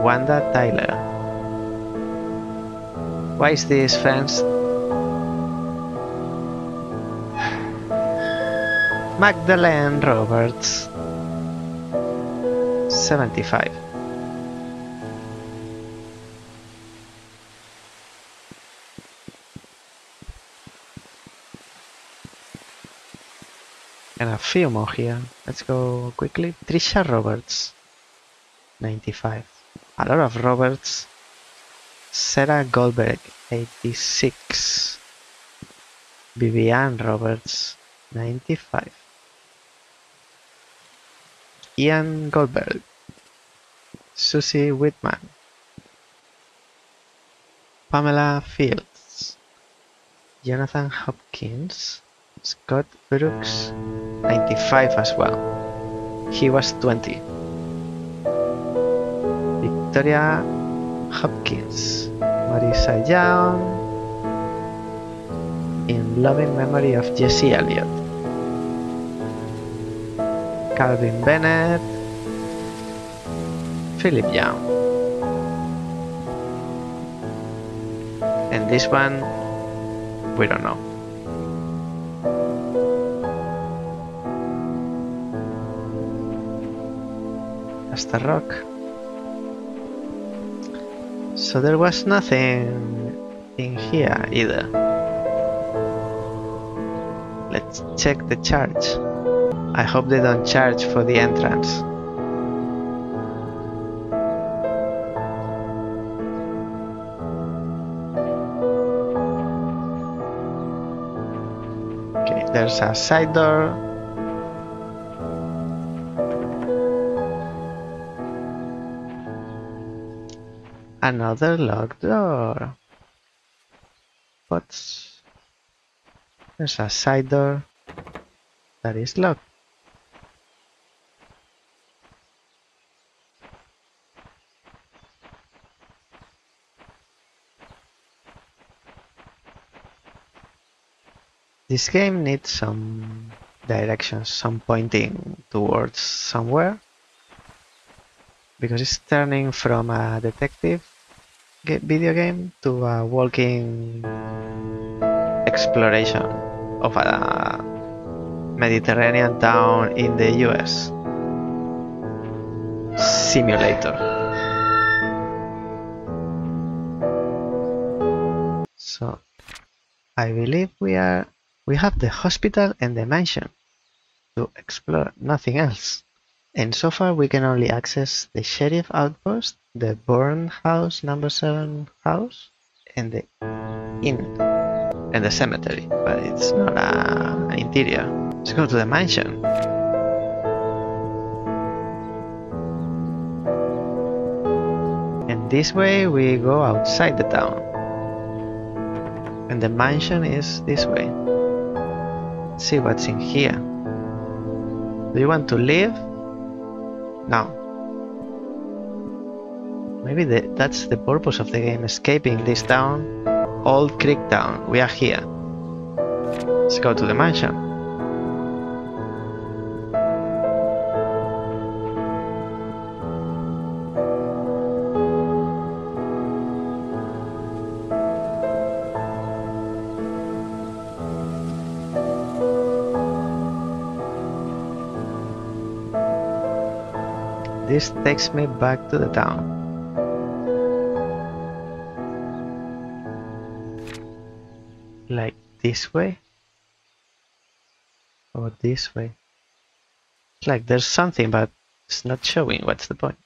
Wanda Tyler. Why is this fenced? Magdalene Roberts, 75. And a few more here. Let's go quickly. Trisha Roberts, 95. A lot of Roberts. Sarah Goldberg, 86. Vivian Roberts, 95. Ian Goldberg. Susie Whitman. Pamela Fields. Jonathan Hopkins. Scott Brooks, 95 as well. He was 20. Victoria Hopkins. Marisa Young. In loving memory of Jesse Elliott. Calvin Bennett, Philip Young. And this one, we don't know. Just a rock. So there was nothing in here either. Let's check the charge. I hope they don't charge for the entrance. Okay, there's a side door. Another locked door. But there's a side door that is locked. This game needs some directions, some pointing towards somewhere, because it's turning from a detective video game to a walking exploration of a Mediterranean town in the US. Simulator. So I believe we have the hospital and the mansion to explore, nothing else. And so far we can only access the sheriff outpost, the Bourne house, number 7 house, and the inn, and the cemetery, but it's not an interior. Let's go to the mansion. And this way we go outside the town. And the mansion is this way. Let's see what's in here. Do you want to leave? No. Maybe that's the purpose of the game, escaping this town. Old Creek Town, we are here. Let's go to the mansion. This takes me back to the town. Like this way? Or this way? It's like there's something, but it's not showing. What's the point?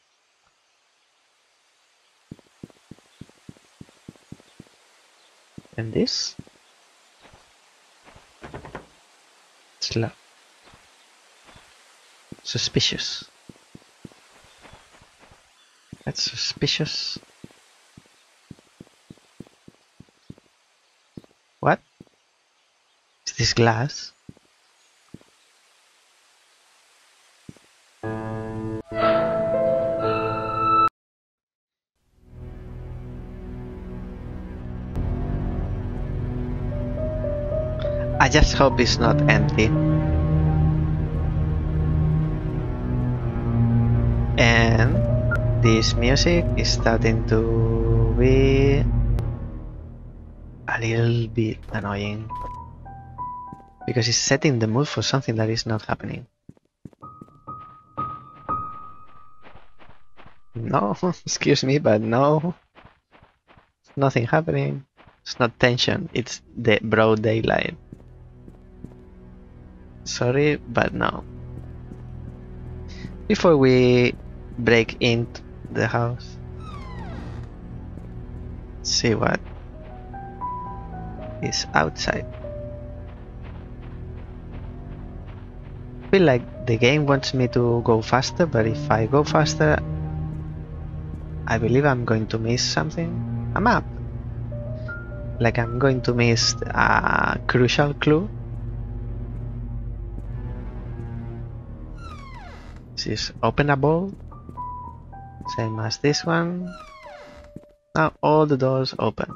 And this? It's locked. Suspicious. That's suspicious. What? Is this glass? I just hope it's not empty. And this music is starting to be a little bit annoying, because it's setting the mood for something that is not happening. No, excuse me, but no. Nothing happening. It's not tension, it's the broad daylight. Sorry, but no. Before we break into the house, see what is outside. I feel like the game wants me to go faster, but if I go faster, I believe I'm going to miss something. A map. Like I'm going to miss a crucial clue. This is openable. Same as this one. Now all the doors open.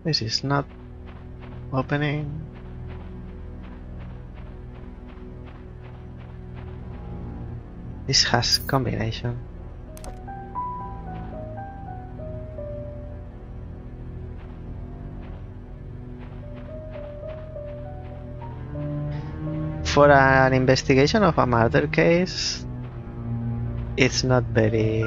This is not opening. This has combination. For an investigation of a murder case, it's not very...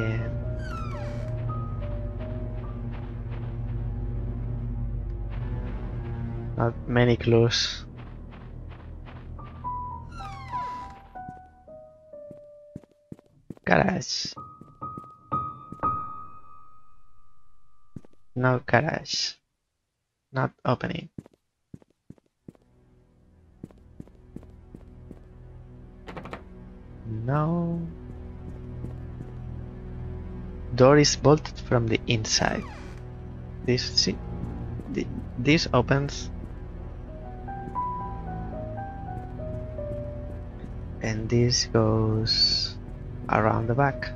not many clues. Garage. No garage. Not opening. No. Door is bolted from the inside. This opens. And this goes around the back.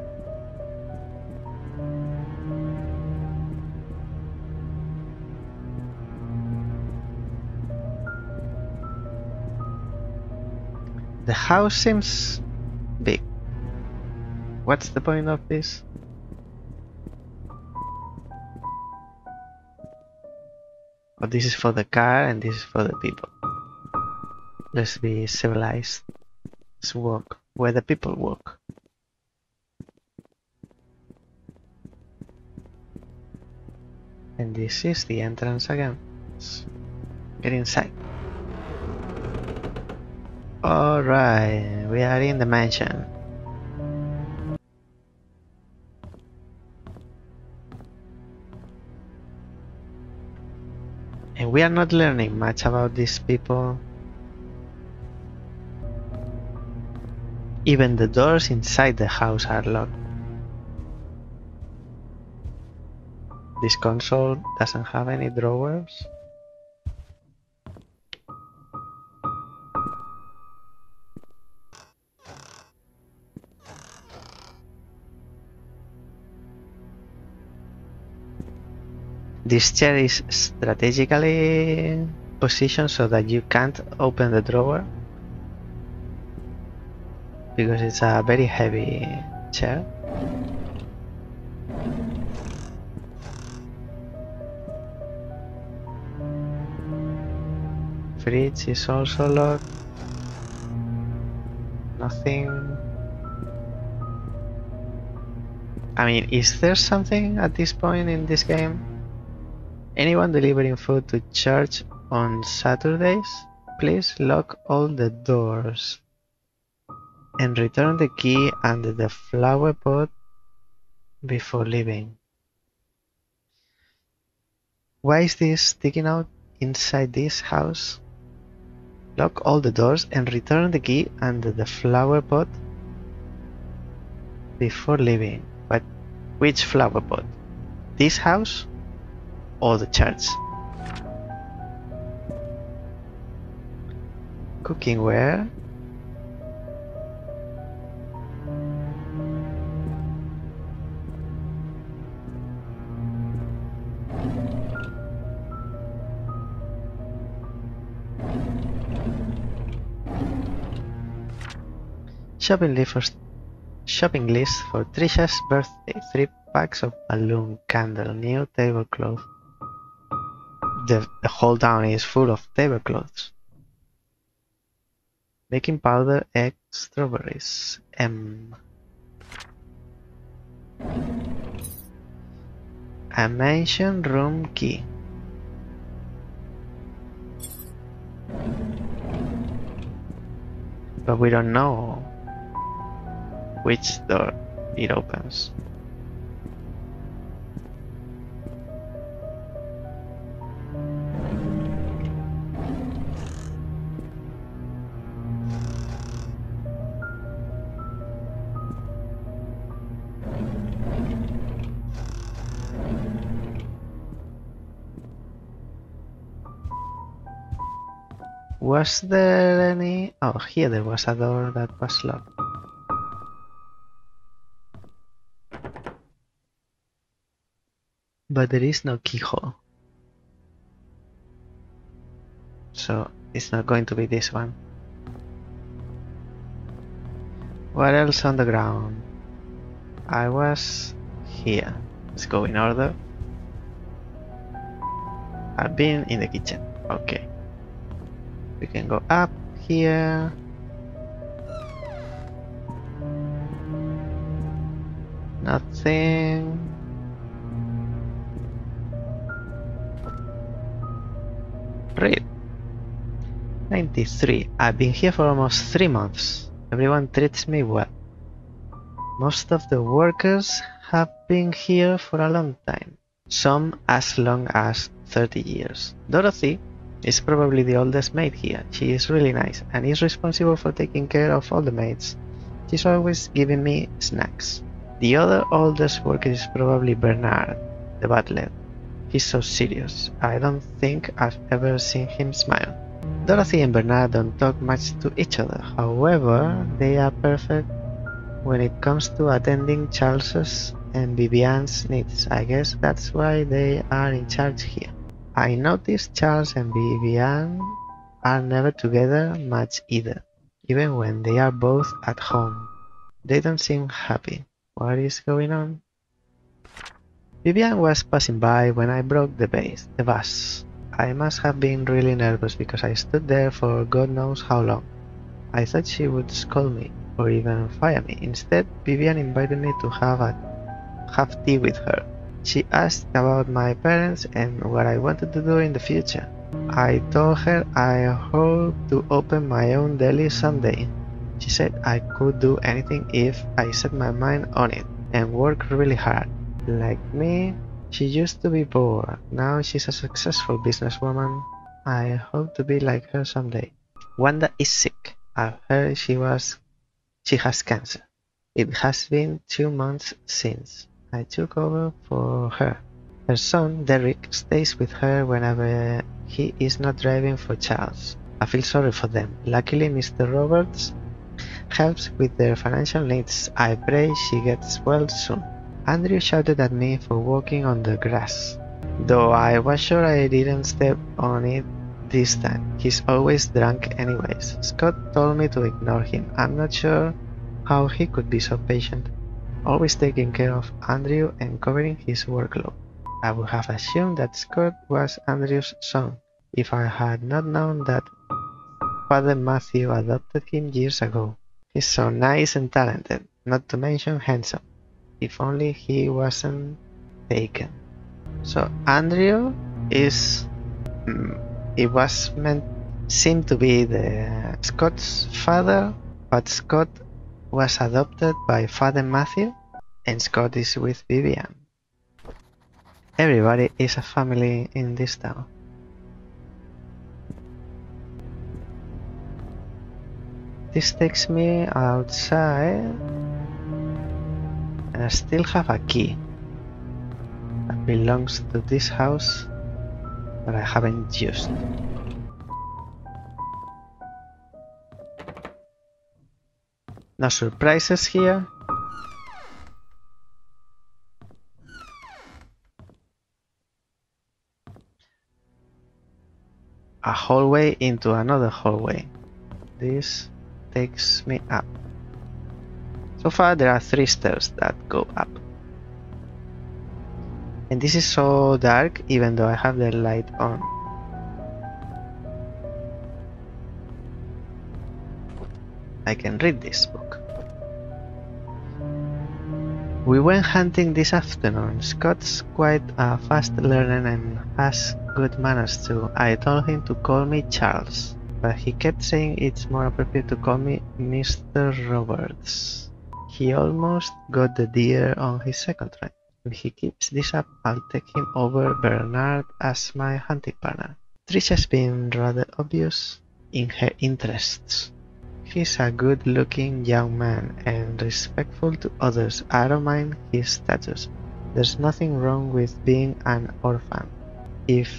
The house seems big. What's the point of this? Oh, this is for the car and this is for the people. Let's be civilized. Let's walk where the people walk. And this is the entrance again. Let's get inside. Alright, we are in the mansion. And we are not learning much about these people. Even the doors inside the house are locked. This console doesn't have any drawers. This chair is strategically positioned so that you can't open the drawer, because it's a very heavy chair. Fridge is also locked. Nothing. I mean, is there something at this point in this game? Anyone delivering food to church on Saturdays? Please lock all the doors and return the key under the flower pot before leaving. Why is this sticking out inside this house? Lock all the doors and return the key under the flower pot before leaving. But which flower pot? This house or the church? Cookingware. Shopping list for Trisha's birthday. 3 packs of balloon candle, new tablecloth. The whole town is full of tablecloths. Baking powder, eggs, strawberries. A mansion room key. But we don't know which door it opens. Was there any... Oh, here there was a door that was locked. But there is no keyhole. so it's not going to be this one. What else on the ground? I was here. Let's go in order. I've been in the kitchen. Okay. We can go up here. Nothing. Read. 93. I've been here for almost 3 months. Everyone treats me well. Most of the workers have been here for a long time. Some as long as 30 years. Dorothy is probably the oldest maid here. She is really nice and is responsible for taking care of all the maids. She's always giving me snacks. The other oldest worker is probably Bernard, the butler. He's so serious. I don't think I've ever seen him smile. Dorothy and Bernard don't talk much to each other. However, they are perfect when it comes to attending Charles's and Vivian's needs. I guess that's why they are in charge here. I noticed Charles and Vivian are never together much either, even when they are both at home. They don't seem happy. What is going on? Vivian was passing by when I broke the vase. I must have been really nervous because I stood there for God knows how long. I thought she would scold me or even fire me. Instead, Vivian invited me to have tea with her. She asked about my parents and what I wanted to do in the future. I told her I hope to open my own deli someday. She said I could do anything if I set my mind on it and work really hard. Like me, she used to be poor. Now she's a successful businesswoman. I hope to be like her someday. Wanda is sick. I've heard she has cancer. It has been 2 months since I took over for her. Her son, Derek, stays with her whenever he is not driving for Charles. I feel sorry for them. Luckily, Mr. Roberts helps with their financial needs. I pray she gets well soon. Andrew shouted at me for walking on the grass, though I was sure I didn't step on it this time. He's always drunk anyways. Scott told me to ignore him. I'm not sure how he could be so patient, always taking care of Andrew and covering his workload. I would have assumed that Scott was Andrew's son if I had not known that Father Matthew adopted him years ago. He's so nice and talented, not to mention handsome. If only he wasn't taken. So Andrew is, seemed to be the Scott's father, but Scott was adopted by Father Matthew, and Scott is with Vivian. Everybody is a family in this town. This takes me outside, and I still have a key that belongs to this house that I haven't used. No surprises here. A hallway into another hallway. This takes me up. So far there are 3 stairs that go up. And this is so dark even though I have the light on. I can read this book. We went hunting this afternoon. Scott's quite a fast learner and has good manners too. I told him to call me Charles, but he kept saying it's more appropriate to call me Mr. Roberts. He almost got the deer on his second try. If he keeps this up, I'll take him over Bernard as my hunting partner. Trisha's been rather obvious in her interests. He's a good-looking young man and respectful to others. I don't mind his status. There's nothing wrong with being an orphan. If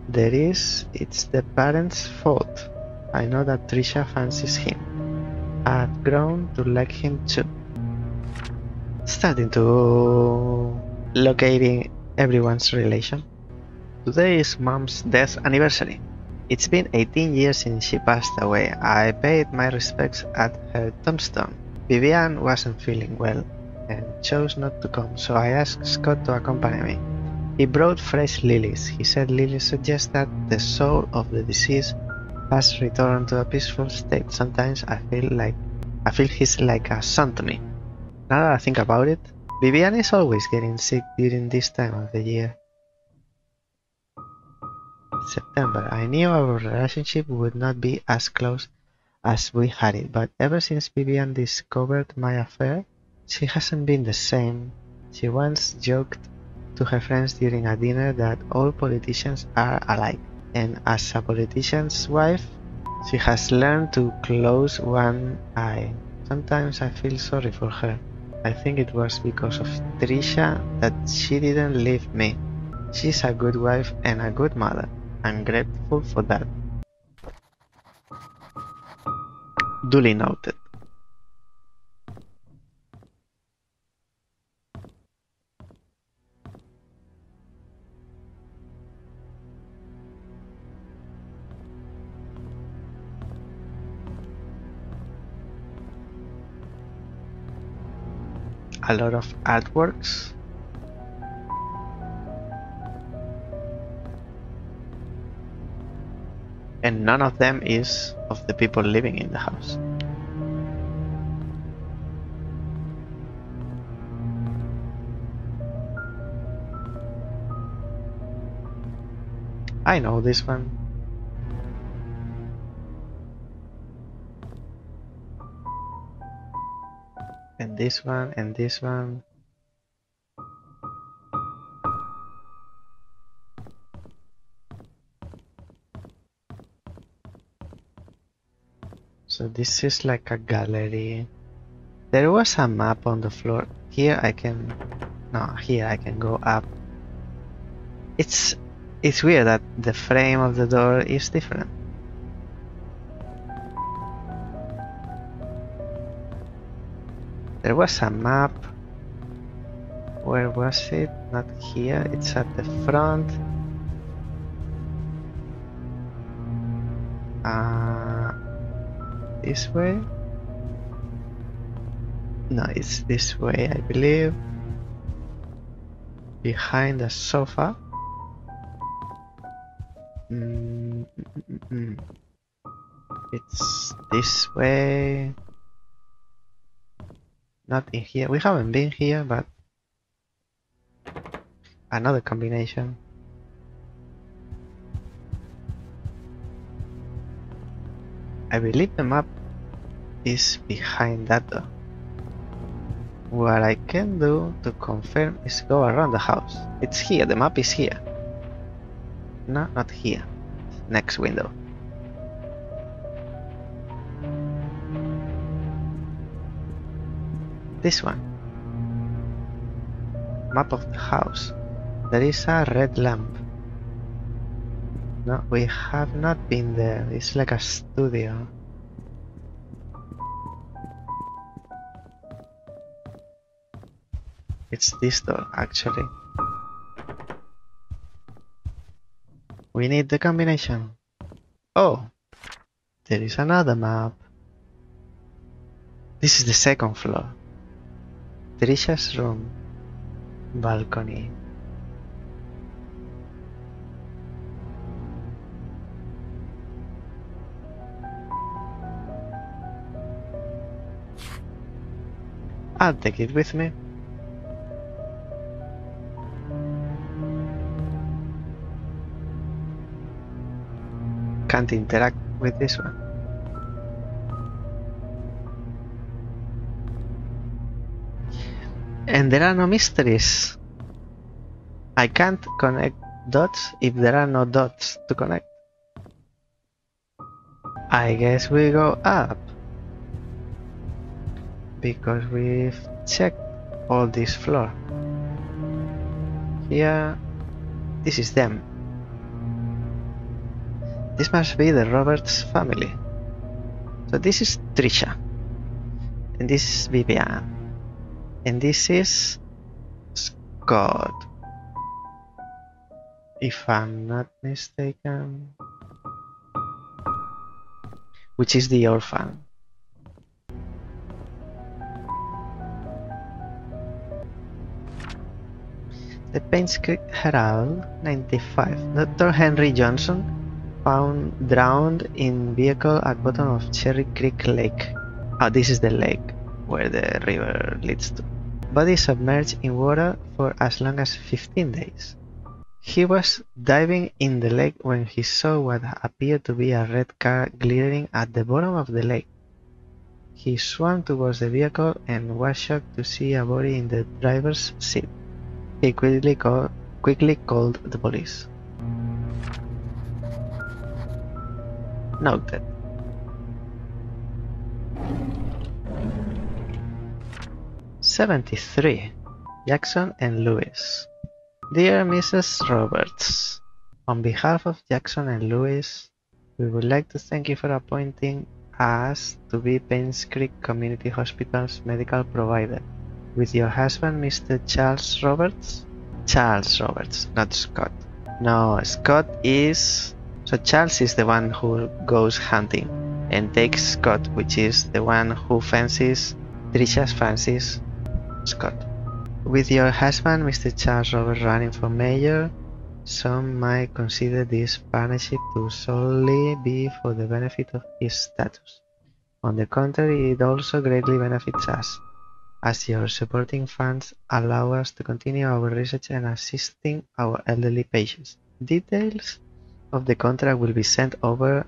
there is, it's the parents' fault. I know that Trisha fancies him. I've grown to like him too. Starting to locating everyone's relation. Today is Mom's death anniversary. It's been 18 years since she passed away. I paid my respects at her tombstone. Vivian wasn't feeling well and chose not to come, so I asked Scott to accompany me. He brought fresh lilies. He said lilies suggest that the soul of the deceased has returned to a peaceful state. Sometimes I feel he's like a son to me. Now that I think about it, Vivian is always getting sick during this time of the year. September. I knew our relationship would not be as close as we had it, but ever since Vivian discovered my affair, she hasn't been the same. She once joked to her friends during a dinner that all politicians are alike, and as a politician's wife, she has learned to close one eye. Sometimes I feel sorry for her. I think it was because of Trisha that she didn't leave me. She's a good wife and a good mother. I'm grateful for that. Duly noted. A lot of artworks. And none of them is of the people living in the house. I know this one. And this one, and this one. So this is like a gallery. There was a map on the floor. Here I can... No, here I can go up. It's weird that the frame of the door is different. There was a map. Where was it? Not here. It's at the front. This way? No, it's this way, I believe. Behind the sofa. It's this way. Not in here. We haven't been here, but another combination. I believe the map is behind that door. What I can do to confirm is go around the house. It's here, the map is here. No, not here. Next window. This one. Map of the house. There is a red lamp. No, we have not been there. It's like a studio. It's this door, actually. We need the combination. Oh, there is another map. This is the second floor. Trisha's room. Balcony. I'll take it with me. Can't interact with this one. And there are no mysteries. I can't connect dots if there are no dots to connect. I guess we go up. Because we've checked all this floor. Here, this is them. This must be the Roberts family. So this is Trisha. And this is Vivian. And this is Scott. If I'm not mistaken. which is the orphan. The Painscreek Herald, 95. Dr. Henry Johnson found drowned in vehicle at bottom of Cherry Creek Lake. Oh, this is the lake where the river leads to. Body submerged in water for as long as 15 days. He was diving in the lake when he saw what appeared to be a red car glittering at the bottom of the lake. He swam towards the vehicle and was shocked to see a body in the driver's seat. He quickly called the police. Noted. '73. Jackson and Lewis. Dear Mrs. Roberts, on behalf of Jackson and Lewis, we would like to thank you for appointing us to be Painscreek Community Hospital's medical provider. With your husband, Mr. Charles Roberts? Charles Roberts, not Scott. No, Scott is... So Charles is the one who goes hunting and takes Scott, which is the one who fancies Scott. With your husband, Mr. Charles Roberts, running for mayor, some might consider this partnership to solely be for the benefit of his status. On the contrary, it also greatly benefits us, as your supporting funds allow us to continue our research and assisting our elderly patients. Details of the contract will be sent over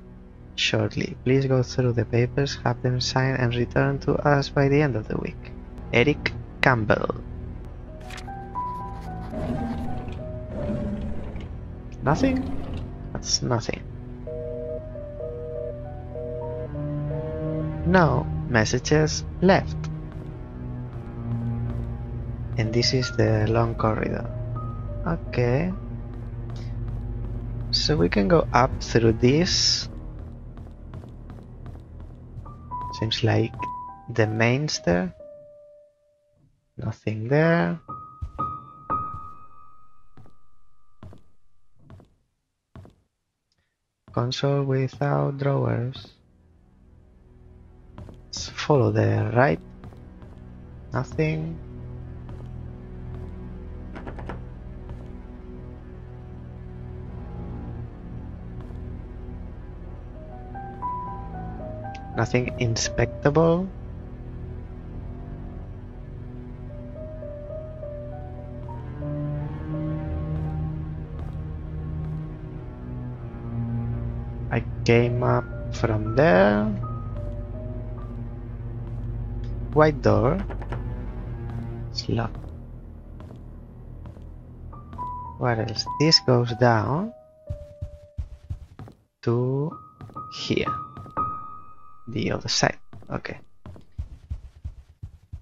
shortly. Please go through the papers, have them signed, and return to us by the end of the week. Eric Campbell. Nothing? That's nothing. No messages left. And this is the long corridor. Okay. So we can go up through this. Seems like the main stair. Nothing there. Console without drawers. Let's follow the right. Nothing. Nothing inspectable. I came up from there. White door. It's locked. What else? This goes down to here. The other side. Okay.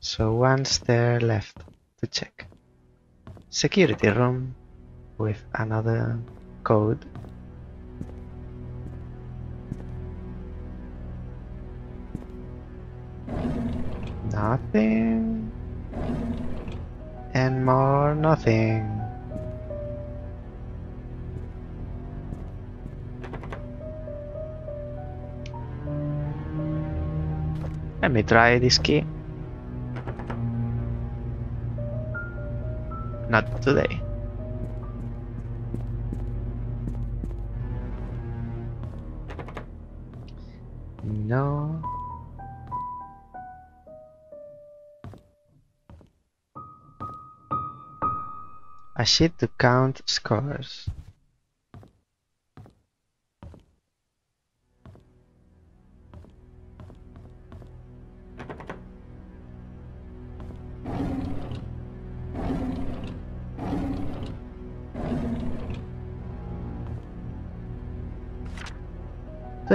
So one stair left to check. Security room with another code. Nothing. And more nothing. Let me try this key. Not today. No. A sheet to count scores.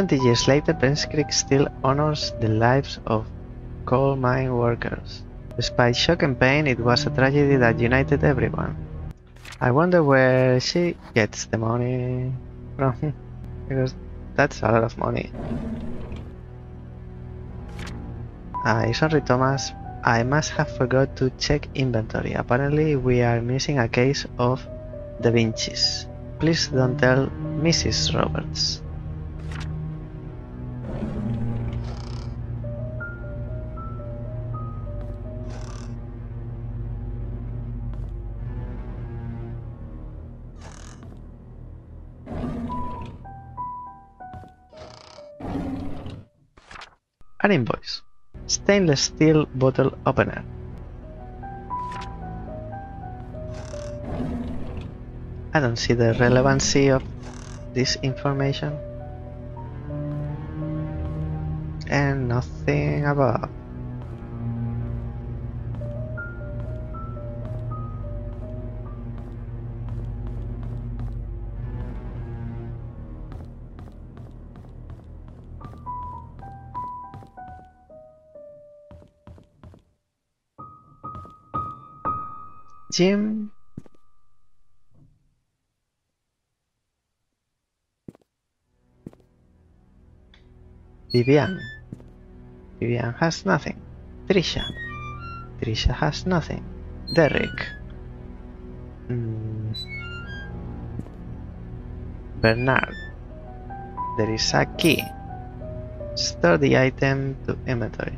Years later, Painscreek still honors the lives of coal mine workers. Despite shock and pain, it was a tragedy that united everyone. I wonder where she gets the money from, because that's a lot of money. Sorry, Thomas, I must have forgot to check inventory. Apparently, we are missing a case of Da Vinci's. Please don't tell Mrs. Roberts. An invoice. Stainless steel bottle opener. I don't see the relevancy of this information. And nothing above. Jim. Vivian. Vivian has nothing. Trisha. Trisha has nothing. Derek. Bernard. There is a key. Store the item to inventory.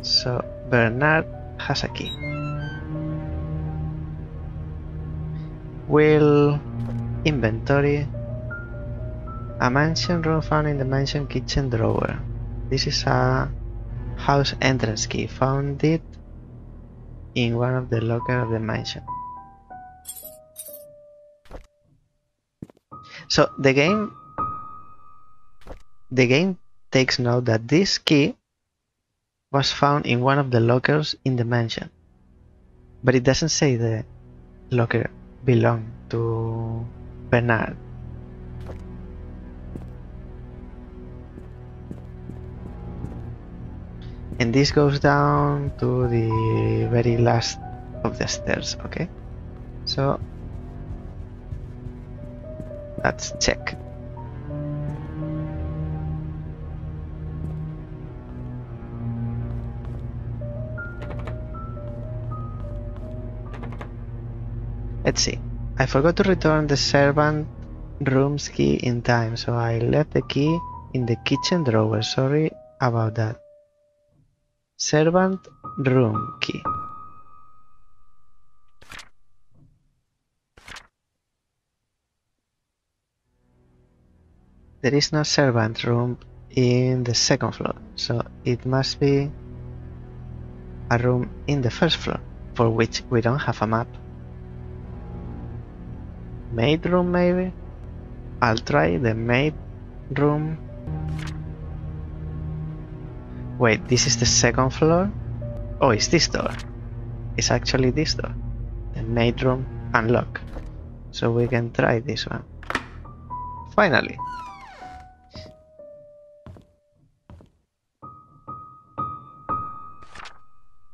So Bernard has a key. Will inventory. A mansion room found in the mansion kitchen drawer. This is a house entrance key. Found it in one of the lockers of the mansion. So the game takes note that this key was found in one of the lockers in the mansion, but it doesn't say the locker belonged to Bernard. And this goes down to the very last of the stairs, okay? So let's check. Let's see. I forgot to return the servant room's key in time, so I left the key in the kitchen drawer. Sorry about that. Servant room key. There is no servant room in the second floor, so it must be a room in the first floor, for which we don't have a map. Maid room maybe? I'll try the maid room. Wait, this is the second floor? Oh, it's this door. It's actually this door. The maid room unlock. So we can try this one. Finally.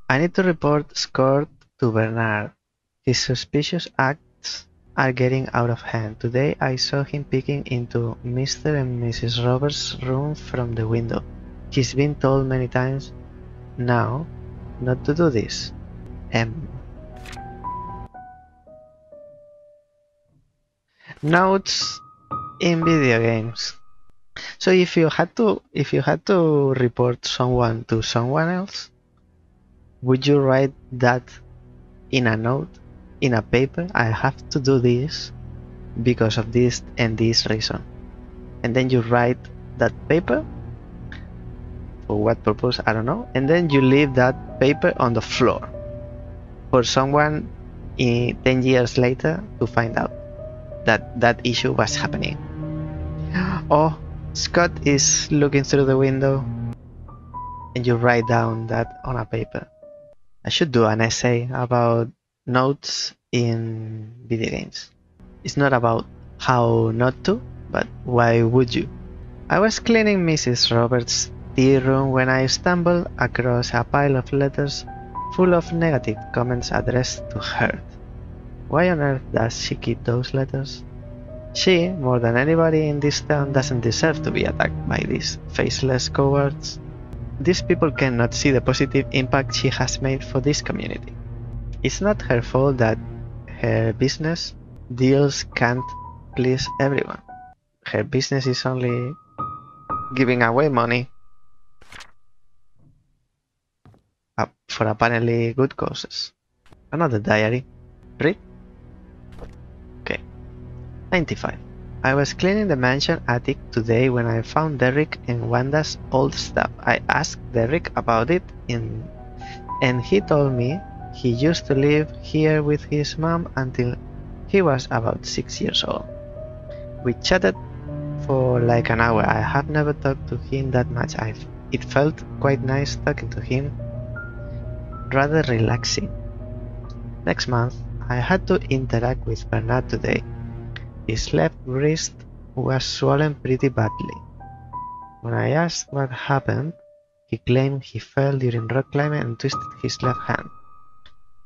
I need to report Scott to Bernard. His suspicious acts are getting out of hand. Today I saw him peeking into Mr. and Mrs. Roberts' room from the window. He's been told many times now not to do this. Notes in video games. So if you had to report someone to someone else, would you write that in a note, in a paper? I have to do this because of this and this reason. And then you write that paper. For what purpose? I don't know. And then you leave that paper on the floor for someone 10 years later to find out that that issue was happening. Oh, Scott is looking through the window and you write down that on a paper. I should do an essay about notes in video games. It's not about how not to, but why would you? I was cleaning Mrs. Roberts' tea room when I stumbled across a pile of letters full of negative comments addressed to her. Why on earth does she keep those letters? She, more than anybody in this town, doesn't deserve to be attacked by these faceless cowards. These people cannot see the positive impact she has made for this community. It's not her fault that her business deals can't please everyone. Her business is only giving away money for apparently good causes. Another diary. Read. Okay. 95. I was cleaning the mansion attic today when I found Derek and Wanda's old stuff. I asked Derek about it and he told me he used to live here with his mom until he was about 6 years old. We chatted for like an hour. I have never talked to him that much. It felt quite nice talking to him, rather relaxing. Next month, I had to interact with Bernard today. His left wrist was swollen pretty badly. When I asked what happened, he claimed he fell during rock climbing and twisted his left hand.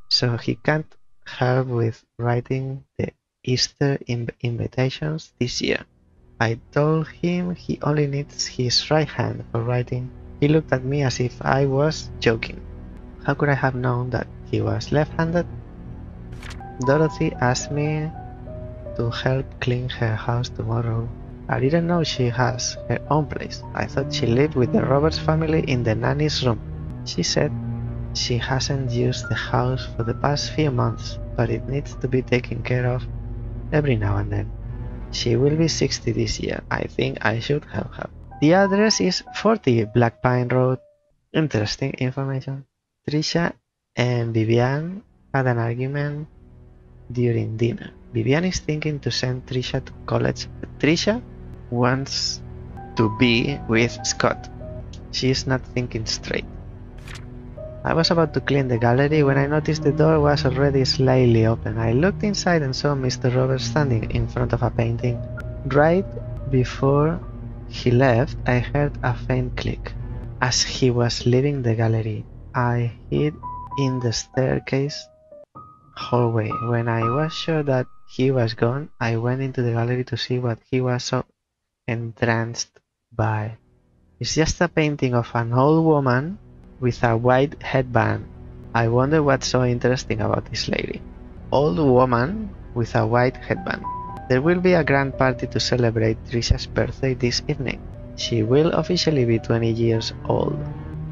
So he can't help with writing the Easter invitations this year. I told him he only needs his right hand for writing. He looked at me as if I was joking. How could I have known that he was left-handed? Dorothy asked me to help clean her house tomorrow. I didn't know she has her own place. I thought she lived with the Roberts family in the nanny's room. She said she hasn't used the house for the past few months, but it needs to be taken care of every now and then. She will be 60 this year. I think I should help her. The address is 40 Black Pine Road. Interesting information. Trisha and Vivian had an argument during dinner. Vivian is thinking to send Trisha to college, but Trisha wants to be with Scott. She is not thinking straight. I was about to clean the gallery when I noticed the door was already slightly open. I looked inside and saw Mr. Roberts standing in front of a painting. Right before he left, I heard a faint click. As he was leaving the gallery, I hid in the staircase hallway. When I was sure that he was gone, I went into the gallery to see what he was so entranced by. It's just a painting of an old woman with a white headband. I wonder what's so interesting about this lady. Old woman with a white headband. There will be a grand party to celebrate Trisha's birthday this evening. She will officially be 20 years old.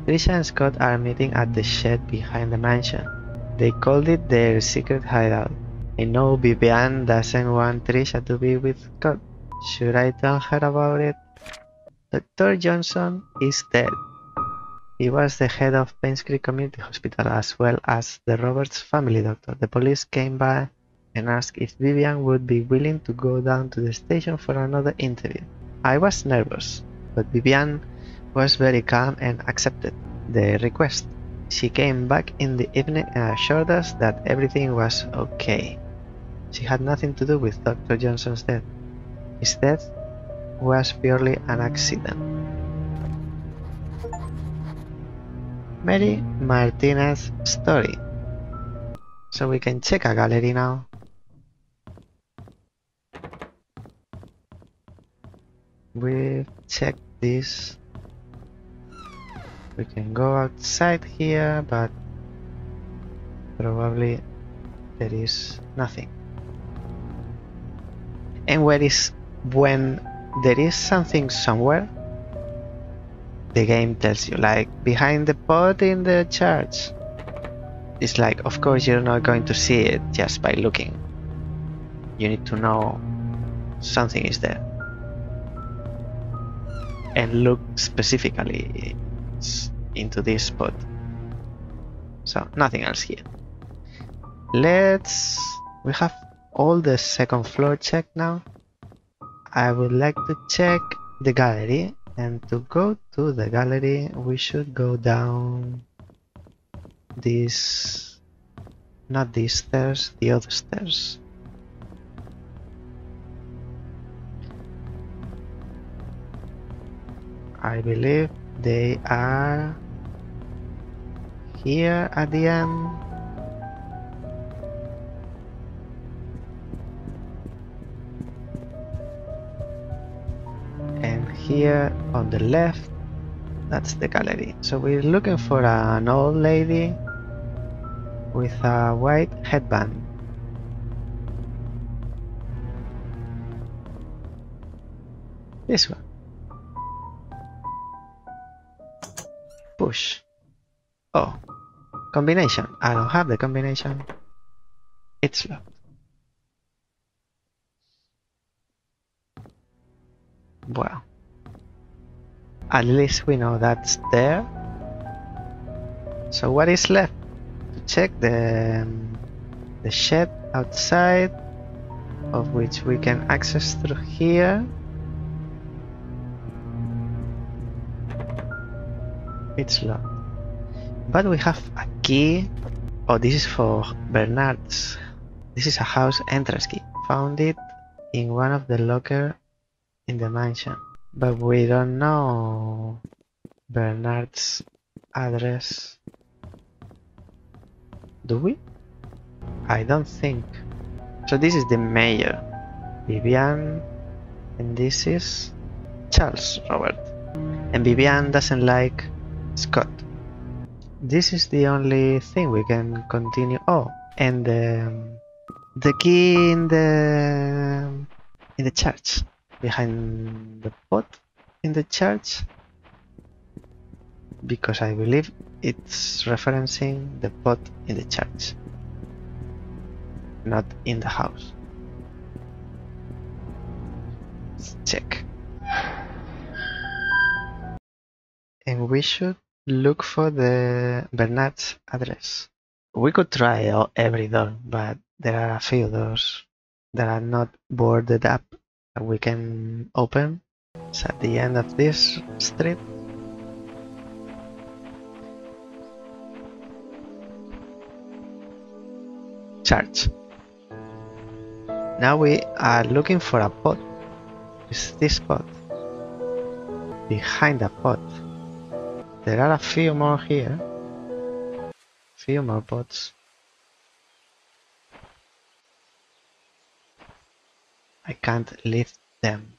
Trisha and Scott are meeting at the shed behind the mansion. They called it their secret hideout. I know Vivian doesn't want Trisha to be with Scott. Should I tell her about it? Dr. Johnson is dead. He was the head of Painscreek Community Hospital as well as the Roberts family doctor. The police came by and asked if Vivian would be willing to go down to the station for another interview. I was nervous, but Vivian was very calm and accepted the request. She came back in the evening and assured us that everything was okay. She had nothing to do with Dr. Johnson's death. His death was purely an accident. Mary Martinez's story. So we can check a gallery now. We've checked this. We can go outside here, but probably there is nothing. And when there is something somewhere, the game tells you, like behind the pot in the church. It's like, of course you're not going to see it just by looking. You need to know something is there. And look specifically into this spot. So nothing else here. We have all the second floor checked now. I would like to check the gallery, and to go to the gallery we should go down this, not these stairs, the other stairs. I believe they are here at the end. And here on the left, that's the gallery. So we're looking for an old lady with a white headband. This one. Push. Oh, combination. I don't have the combination. It's locked. Well, at least we know that's there. So what is left? To check the shed outside, of which we can access through here. It's locked. But we have a key. Oh, this is for Bernard's. This is a house entrance key. Found it in one of the lockers in the mansion. But we don't know Bernard's address. Do we? I don't think. So this is the mayor, Vivian, and this is Charles Robert. And Vivian doesn't like Scott. This is the only thing we can continue. Oh, and the key in the church, behind the pot in the church, because I believe it's referencing the pot in the church, not in the house. Let's check. And we should look for the Bernard's address. We could try every door, but there are a few doors that are not boarded up that we can open. It's at the end of this street. Church. Now we are looking for a pot. It's this pot. Behind the pot. There are a few more here. Few more pots. I can't lift them.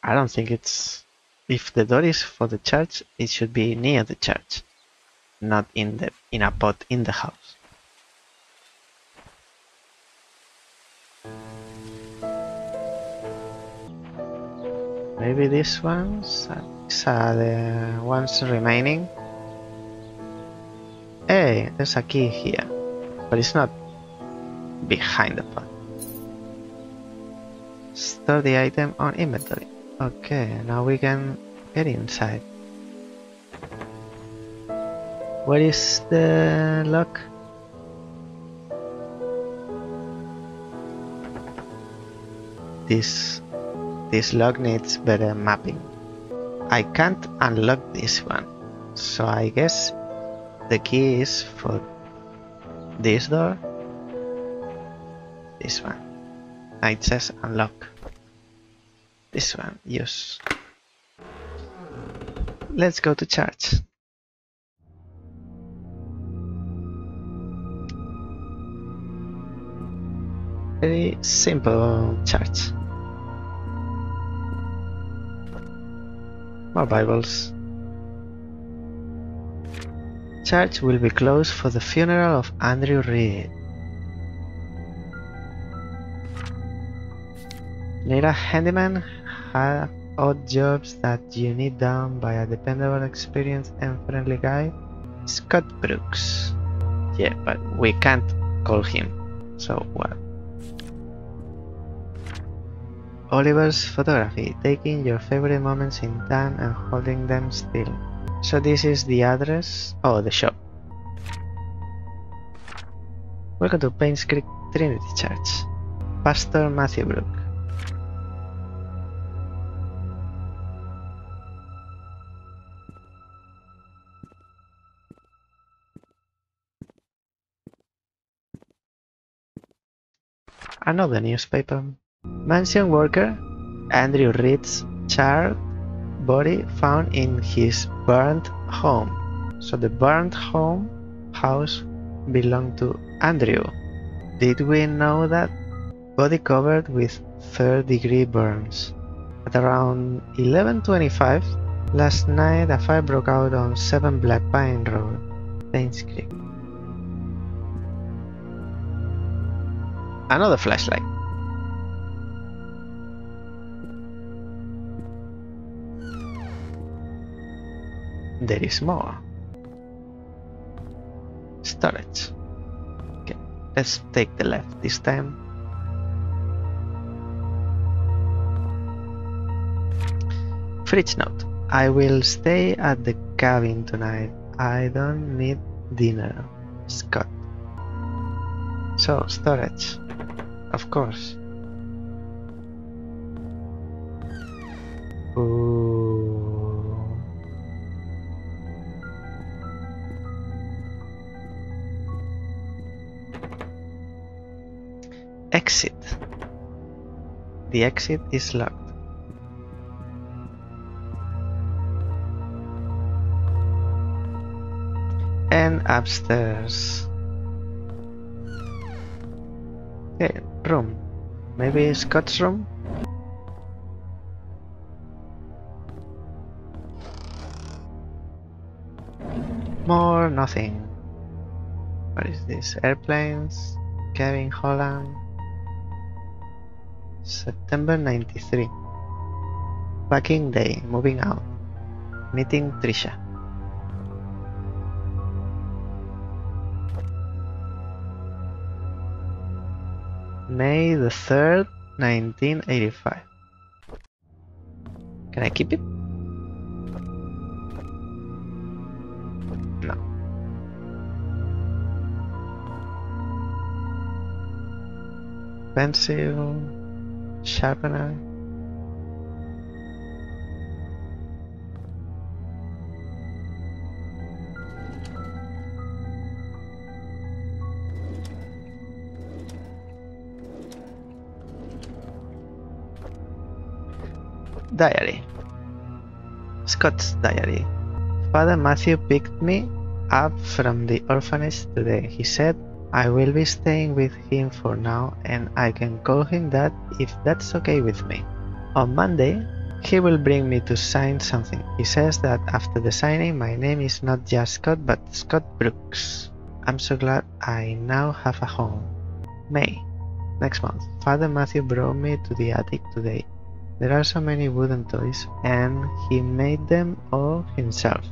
I don't think it's... If the door is for the church, it should be near the church, not in a pot in the house. Maybe these ones are the ones remaining. Hey, there's a key here, but it's not behind the pot. Store the item on inventory. Okay, now we can get inside. Where is the lock? This lock needs better mapping. I can't unlock this one, so I guess the key is for this door. This one. It says unlock. This one, use. Let's go to church. Very simple church. More Bibles. Church will be closed for the funeral of Andrew Reed. Need a handyman? Have odd jobs that you need done by a dependable, experienced, and friendly guy? Scott Brooks. Yeah, but we can't call him. So what? Oliver's photography, taking your favorite moments in time and holding them still. So this is the address. Oh, the shop. Welcome to Painscreek Trinity Church. Pastor Matthew Brook. Another newspaper. Mansion worker Andrew Reed's charred body found in his burnt home. So the burnt house belonged to Andrew. Did we know that? Body covered with third-degree burns. At around 11:25 last night, a fire broke out on 7 Black Pine Road, Painscreek. Another flashlight. There is more. storage. Okay, let's take the left this time. Fridge note. I will stay at the cabin tonight. I don't need dinner. Scott. So, storage. Of course. Ooh. Exit. The exit is locked. And upstairs. Okay, room. Maybe Scott's room? More nothing. What is this? Airplanes? Kevin Holland? September 93. Packing day. Moving out. Meeting Trisha. May the 3rd, 1985. Can I keep it? No. Pencil, sharpener. Diary. Scott's diary. Father Matthew picked me up from the orphanage today. He said I will be staying with him for now and I can call him Dad if that's okay with me. On Monday, he will bring me to sign something. He says that after the signing my name is not just Scott but Scott Brooks. I'm so glad I now have a home. May. Next month. Father Matthew brought me to the attic today. There are so many wooden toys, and he made them all himself.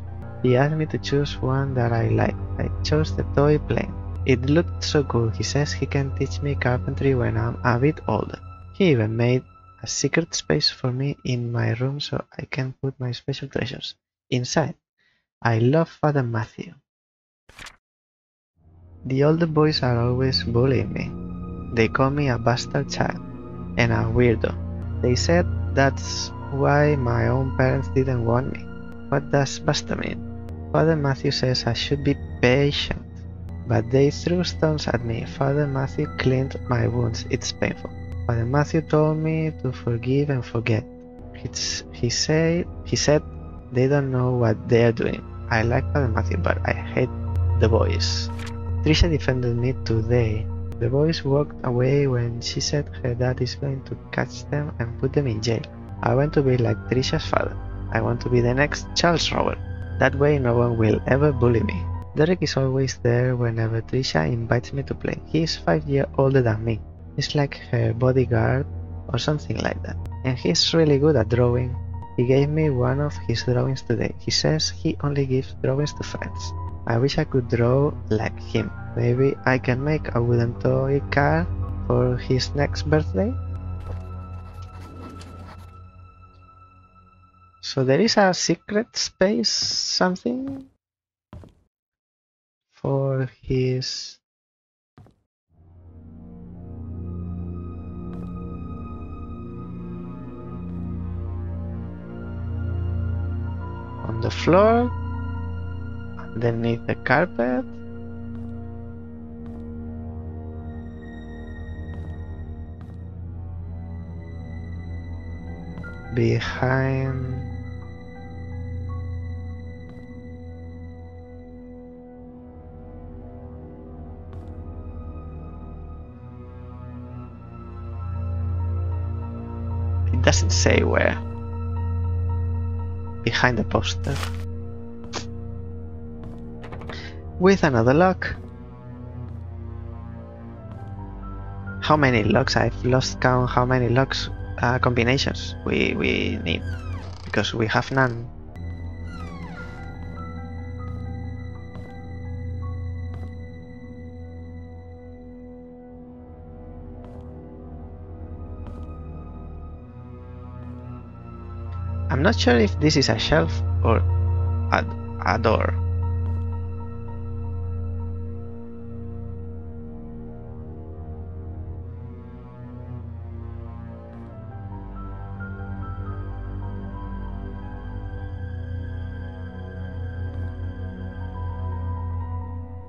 He asked me to choose one that I liked. I chose the toy plane. It looked so cool. He says he can teach me carpentry when I'm a bit older. He even made a secret space for me in my room so I can put my special treasures inside. I love Father Matthew. The older boys are always bullying me. They call me a bastard child and a weirdo. They said that's why my own parents didn't want me. What does bastard mean? Father Matthew says I should be patient, but they threw stones at me. Father Matthew cleaned my wounds. It's painful. Father Matthew told me to forgive and forget. He said they don't know what they are doing. I like Father Matthew, but I hate the boys. Trisha defended me today. The boys walked away when she said her dad is going to catch them and put them in jail. I want to be like Trisha's father. I want to be the next Charles Robert. That way no one will ever bully me. Derek is always there whenever Trisha invites me to play. He is 5 years older than me. He's like her bodyguard or something like that. And he's really good at drawing. He gave me one of his drawings today. He says he only gives drawings to friends. I wish I could draw like him. Maybe I can make a wooden toy car for his next birthday? So there is a secret space something for his... on the floor? Underneath the carpet? Behind... it doesn't say where. Behind the poster. With another lock. How many locks? I've lost count how many locks combinations we need, because we have none. I'm not sure if this is a shelf or a door.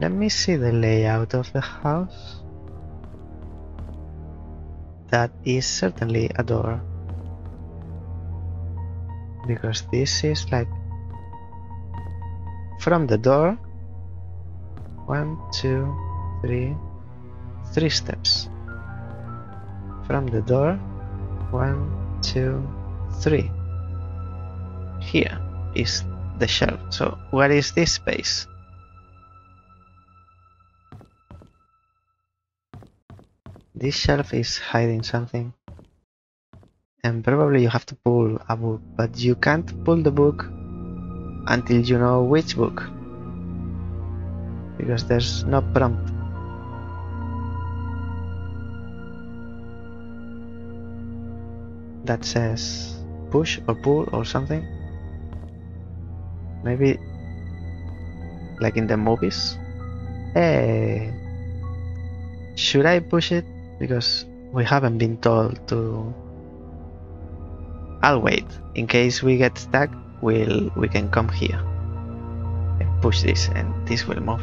Let me see the layout of the house. That is certainly a door. Because this is like from the door 1, 2, 3 steps. From the door 1, 2, 3. Here is the shelf. So what is this space? This shelf is hiding something. And probably you have to pull a book, but you can't pull the book until you know which book, because there's no prompt. That says push or pull or something. Maybe like in the movies. Hey, should I push it? Because we haven't been told to. I'll wait. In case we get stuck, we can come here and push this, and this will move.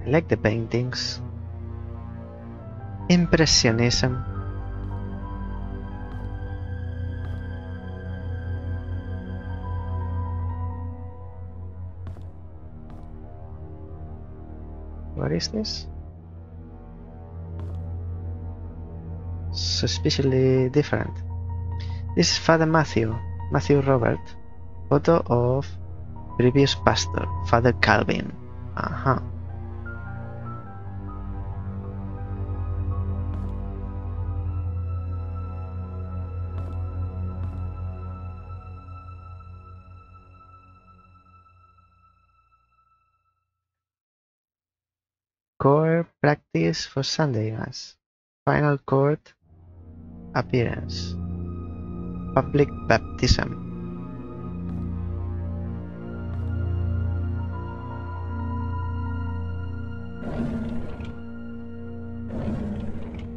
I like the paintings. Impressionism. What is this? Suspiciously different. This is Father Mael Roberts. Photo of previous pastor, Father Calvin. Choir practice for Sunday Mass. Final court appearance. Public baptism.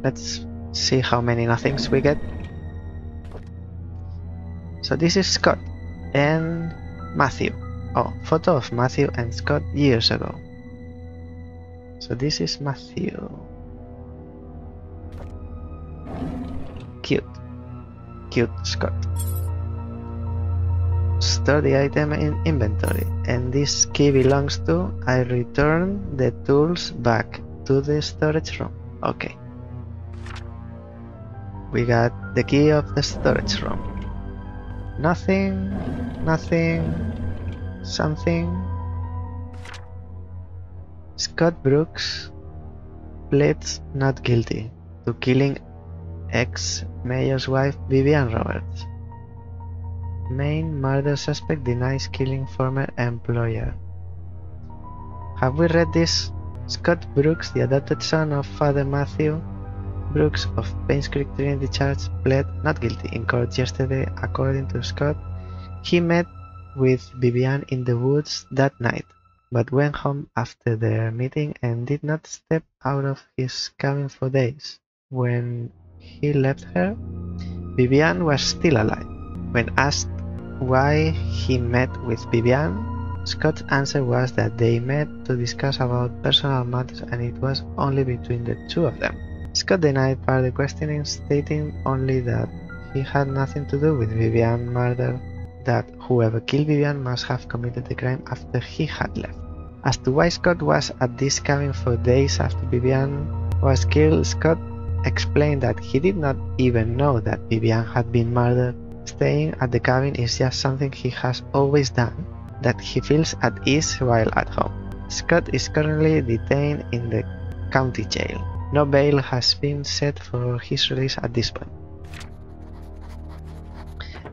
Let's see how many nothings we get. So this is Scott and Matthew. Oh, photo of Matthew and Scott years ago. So this is Matthew. Cute Scott. Store the item in inventory, and this key belongs to. I return the tools back to the storage room. Okay. We got the key of the storage room. Nothing, something. Scott Brooks pleads not guilty to killing ex-mayor's wife Vivian Roberts. Main murder suspect denies killing former employer. Have we read this? Scott Brooks, the adopted son of Father Mael Brooks of Painscreek Trinity Church, pled not guilty in court yesterday. According to Scott, he met with Vivian in the woods that night, but went home after their meeting and did not step out of his cabin for days. When he left her, Vivian was still alive. When asked why he met with Vivian, Scott's answer was that they met to discuss about personal matters and it was only between the two of them. Scott denied further questioning, stating only that he had nothing to do with Vivian's murder, that whoever killed Vivian must have committed the crime after he had left. As to why Scott was at this cabin for days after Vivian was killed, Scott explained that he did not even know that Vivian had been murdered. Staying at the cabin is just something he has always done, that he feels at ease while at home. Scott is currently detained in the county jail. No bail has been set for his release at this point.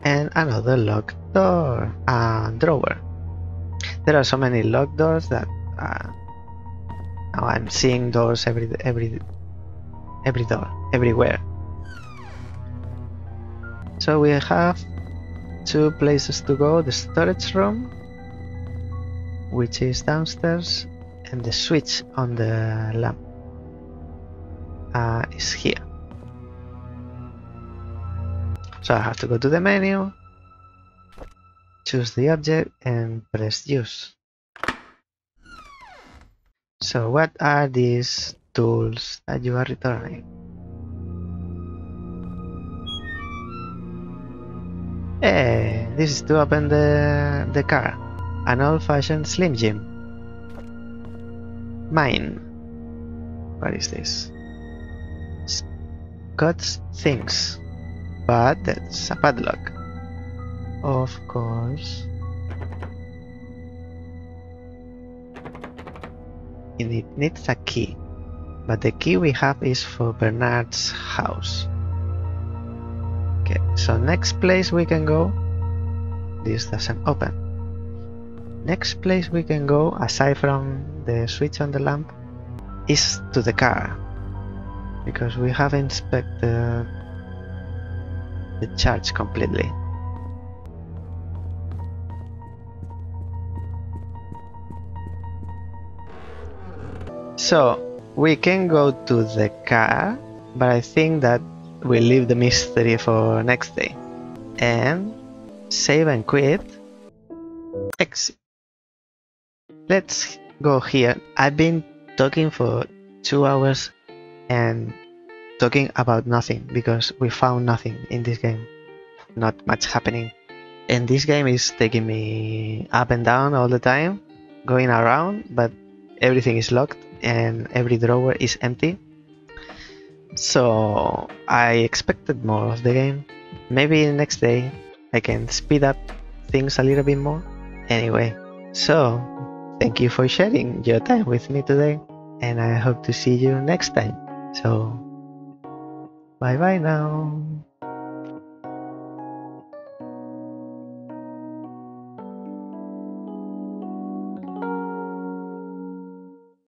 And another locked door, a drawer. There are so many locked doors that now I'm seeing doors every every door, everywhere. So we have 2 places to go, the storage room, which is downstairs, and the switch on the lamp is here. So I have to go to the menu, choose the object, and press use. So what are these tools that you are returning? Hey, this is to open the car. An old-fashioned Slim Jim. Mine. What is this? Scott's things. But that's a padlock. Of course. It needs a key. But the key we have is for Bernard's house. Okay, so next place we can go. This doesn't open. Next place we can go, aside from the switch on the lamp, is to the car. Because we haven't inspected the charge completely. So we can go to the car, but I think that we'll leave the mystery for next day. And save and quit. Exit. Let's go here. I've been talking for 2 hours and talking about nothing because we found nothing in this game. Not much happening. And this game is taking me up and down all the time, going around, but everything is locked and every drawer is empty. So I expected more of the game. Maybe next day I can speed up things a little bit more. Anyway, so thank you for sharing your time with me today, and I hope to see you next time. So bye bye now.